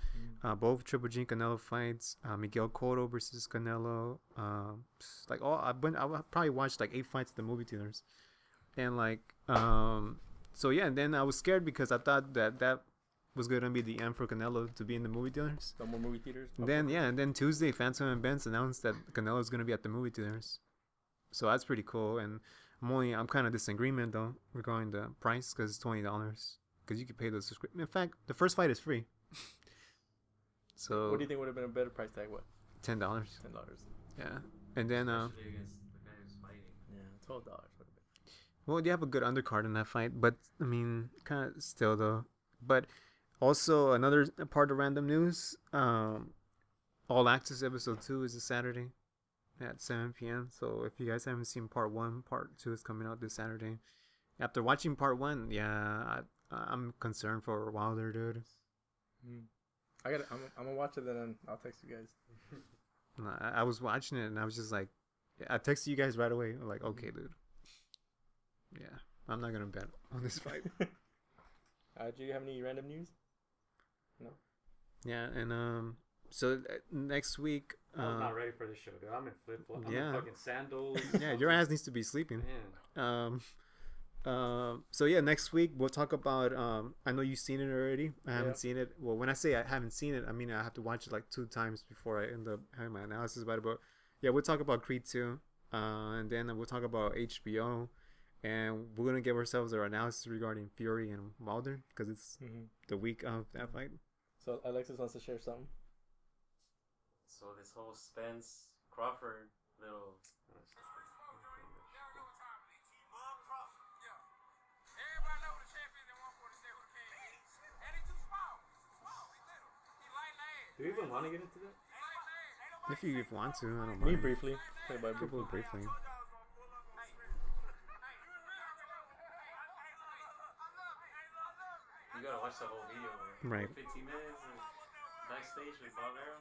both Triple G and Canelo fights, Miguel Cotto versus Canelo. Like I probably watched like 8 fights at the movie theaters, and like so yeah. And then I was scared because I thought that was gonna be the end for Canelo to be in the movie theaters. No more movie theaters. And then Tuesday, Phantom and Benz announced that Canelo is gonna be at the movie theaters, so that's pretty cool. And I'm kind of disagreement though regarding the price because it's $20 because you can pay the subscription. In fact, the first fight is free. So What do you think would have been a better price tag? What? $10. $10. Yeah, and then Especially against the guy who's fighting. Yeah, $12. well, you have a good undercard in that fight, but I mean, kind of still though. But also another part of random news. All Access episode 2 is this Saturday at 7 p.m. So if you guys haven't seen part 1, part 2 is coming out this Saturday. After watching part 1, yeah, I'm concerned for Wilder, dude. I'm gonna watch it then. I'll text you guys. I was watching it and I was just like, I texted you guys right away. I'm like, okay, dude. Yeah, I'm not gonna bet on this fight. Do you have any random news? No. Yeah, and so next week. I'm not ready for this show, dude. I'm in flip flop. I'm in fucking sandals. Yeah, your ass needs to be sleeping. Man. So yeah, next week we'll talk about. I know you've seen it already. I haven't seen it. Well, when I say I haven't seen it, I mean I have to watch it like 2 times before I end up having my analysis about it. But yeah, we'll talk about Creed 2, and then we'll talk about HBO, and we're gonna give ourselves our analysis regarding Fury and Wilder because it's the week of that fight. So Alexis wants to share something. So this whole Spence Crawford little. Do you even want to get into that? If you want to, I don't Me mind. briefly. Talk about it People briefly. briefly. You gotta watch the whole video. Right. 15 minutes and backstage with Alvarez.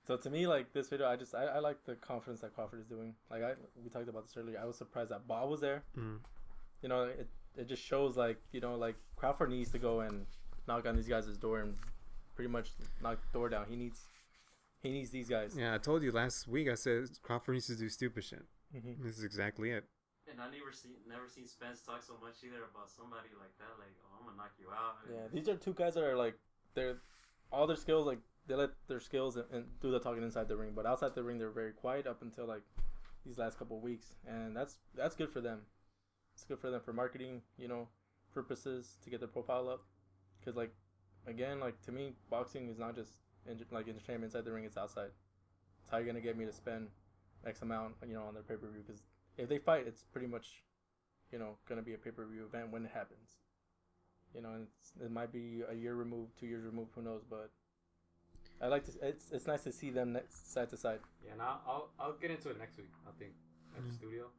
So to me, like this video, I like the confidence that Crawford is doing. Like we talked about this earlier. I was surprised that Bob was there. You know, it just shows like like Crawford needs to go and knock on these guys' door and pretty much knock the door down. He needs these guys. Yeah, I told you last week. I said Crawford needs to do stupid shit. This is exactly it. And I never seen Spence talk so much either about somebody like that. Like, oh, I'm gonna knock you out. Yeah, these are 2 guys that are like all their skills, like they let their skills and do the talking inside the ring, but outside the ring they're very quiet up until like these last couple of weeks, and that's good for them. It's good for them for marketing, purposes to get their profile up, because like again, like to me, boxing is not just like entertainment inside the ring; it's outside. It's how you're gonna get me to spend X amount, on their pay-per-view, because if they fight, it's pretty much, gonna be a pay-per-view event when it happens. And it might be a year removed, 2 years removed, who knows? But I like to. It's nice to see them side to side. Yeah, and I'll get into it next week. I think at the studio.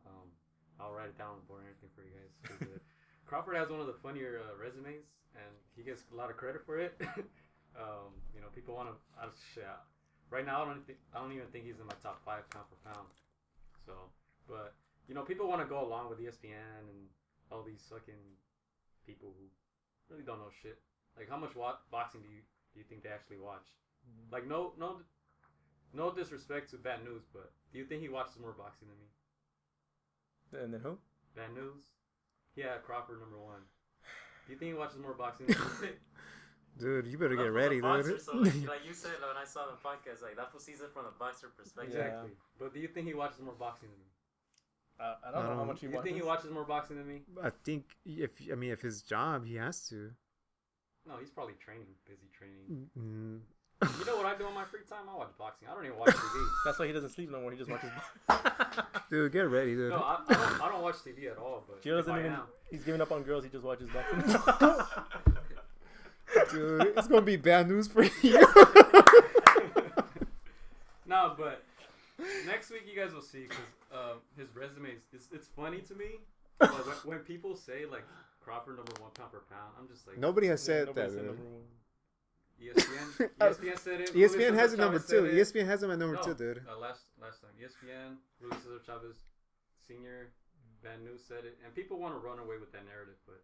I'll write it down on the board and everything for you guys. Crawford has one of the funnier resumes, and he gets a lot of credit for it. People want to. Right now, I don't even think he's in my top 5 pound for pound. So, but people want to go along with ESPN and all these fucking people who really don't know shit. Like, how much boxing do you think they actually watch? Like, no disrespect to Bad News, but do you think he watches more boxing than me? And then who? Bad News. Yeah, Crawford #1. Do you think he watches more boxing than me? Dude, you better get From ready, the boxer, dude. so like you said when I saw the podcast, like that sees it from the boxer perspective. Exactly. But do you think he watches more boxing than me? I don't know how much he watches. You think he watches more boxing than me? I think if his job, he has to. No, he's probably busy training. Mm-hmm. You know what I do on my free time? I watch boxing. I don't even watch TV. That's why he doesn't sleep no more. He just watches boxing. Dude, get ready, dude. No, I don't watch TV at all. But he's giving up on girls. He just watches boxing. Dude, it's gonna be bad news for you. No, but next week you guys will see, because his resume it's funny to me. But when people say like Crawford #1 pound per pound, I'm just like, Nobody has said that, dude. ESPN said it. ESPN has it #2. It. ESPN has him at number 2, dude. Last time, ESPN, Julio Cesar Chavez Sr., Bad News said it, and people want to run away with that narrative, but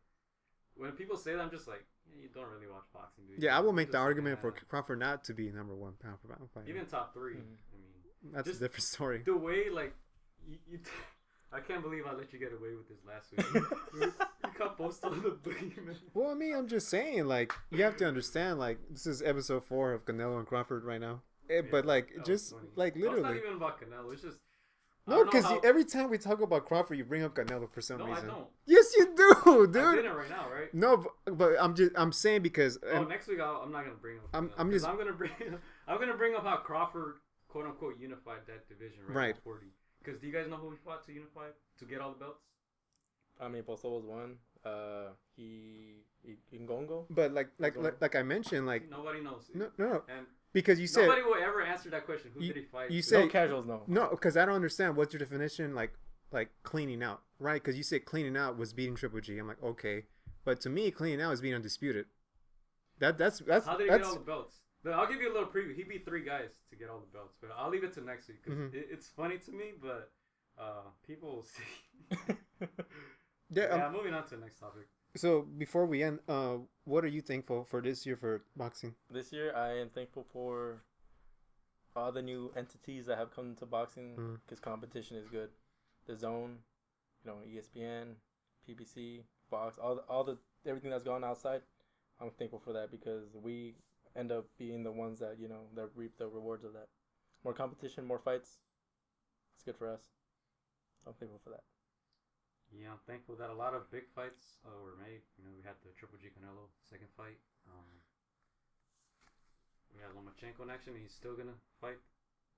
when people say that, I'm just like, you don't really watch boxing, do you? Yeah, I will make the argument for Crawford not to be #1 pound for pound fight. Even top 3. Mm-hmm. I mean, that's a different story. The way, like, I can't believe I let you get away with this last week. You can't post on the boogeyman. Well, I mean, I'm just saying, like, you have to understand, like, this is episode 4 of Canelo and Crawford right now. But, like, just, like, literally. No, it's not even about Canelo. It's just... No, because every time we talk about Crawford, you bring up Canelo for some reason. No, I don't. Yes, you do, dude. I didn't right now, right? No, but I'm saying because... next week I'm not gonna bring up. I'm gonna bring up how Crawford, quote unquote, unified that division right. 40. Because do you guys know who he fought to unify to get all the belts? I mean, Poso was one. He Ngongo. But like I mentioned, like nobody knows. No. And because you said nobody will ever answer that question. Who did he fight? You say no casuals, no. No, because I don't understand. What's your definition? Like cleaning out, right? Because you said cleaning out was beating Triple G. I'm like, okay, but to me, cleaning out is being undisputed. That's how did he get all the belts? But I'll give you a little preview. He beat 3 guys to get all the belts, but I'll leave it to next week because it's funny to me. But people will see. Yeah, moving on to the next topic. So before we end, what are you thankful for this year for boxing? This year, I am thankful for all the new entities that have come to boxing because competition is good. The Zone, ESPN, PBC, Fox, all the everything that's gone outside. I'm thankful for that because we end up being the ones that that reap the rewards of that. More competition, more fights. It's good for us. I'm thankful for that. Yeah, I'm thankful that a lot of big fights were made. We had the Triple G Canelo second fight. We had Lomachenko in action. He's still gonna fight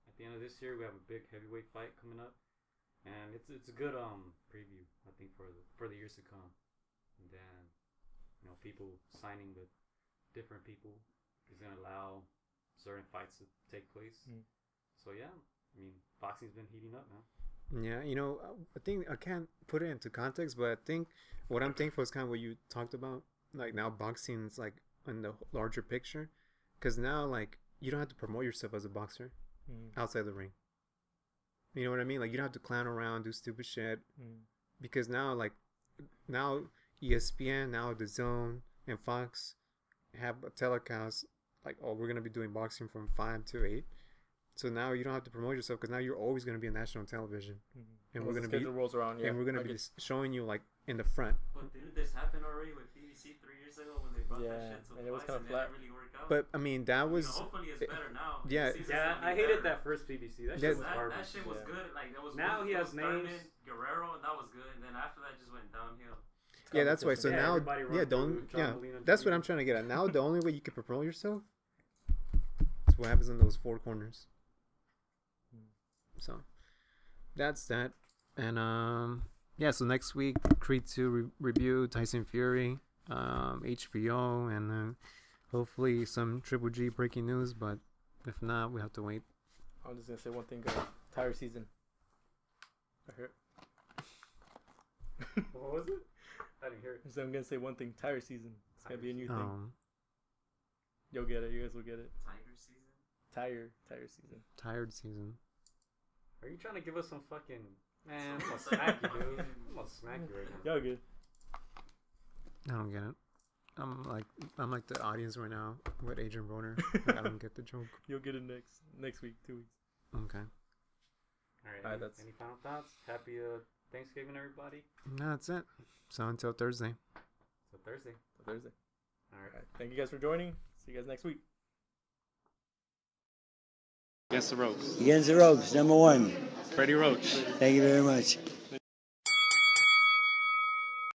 at the end of this year. We have a big heavyweight fight coming up, and it's a good preview, I think, for the years to come. And then people signing with different people is gonna allow certain fights to take place. So yeah, boxing's been heating up now. Yeah, I think I can't put it into context, but I think what I'm thankful is kind of what you talked about. Like now boxing is like in the larger picture, because now like you don't have to promote yourself as a boxer outside the ring. You know what I mean? Like you don't have to clown around, do stupid shit, because now ESPN, now DAZN and Fox have a telecast like, oh, we're gonna be doing boxing from 5 to 8. So now you don't have to promote yourself because now you're always going to be on national television, and we're going to be rolls around, and we're going to be showing you like in the front. But didn't this happen already with PBC 3 years ago when they brought that shit to and it was kind of flat? Really work out? But I mean that was. Hopefully it's better now. Yeah, I hated that first PBC. That shit was garbage. That shit was good. Like that was now he has names. Guerrero, and that was good. And then after that, just went downhill. Yeah, that's why. So now, that's what I'm trying to get at. Now the only way you can promote yourself is what happens in those four corners. So that's that. And so next week Creed 2 review, Tyson Fury, HBO, and then hopefully some Triple G breaking news, but if not, we have to wait. I'm just gonna say one thing, guys. Tire season. I heard. What was it? I didn't hear it. So I'm gonna say one thing. Tire season. It's gonna be a new thing. You'll get it. You guys will get it. Tiger season. Tire season. Tired season. Are you trying to give us some fucking... Man, I'm gonna smack you, dude. I'm gonna smack you right now. Y'all good. I don't get it. I'm like the audience right now with Adrien Broner. I don't get the joke. You'll get it next week, 2 weeks. Okay. All right. Any final thoughts? Happy Thanksgiving, everybody. No, that's it. So until Thursday. Thursday. All right. Thank you guys for joining. See you guys next week. Against the ropes. Against the ropes, number 1. Freddie Roach. Thank you very much.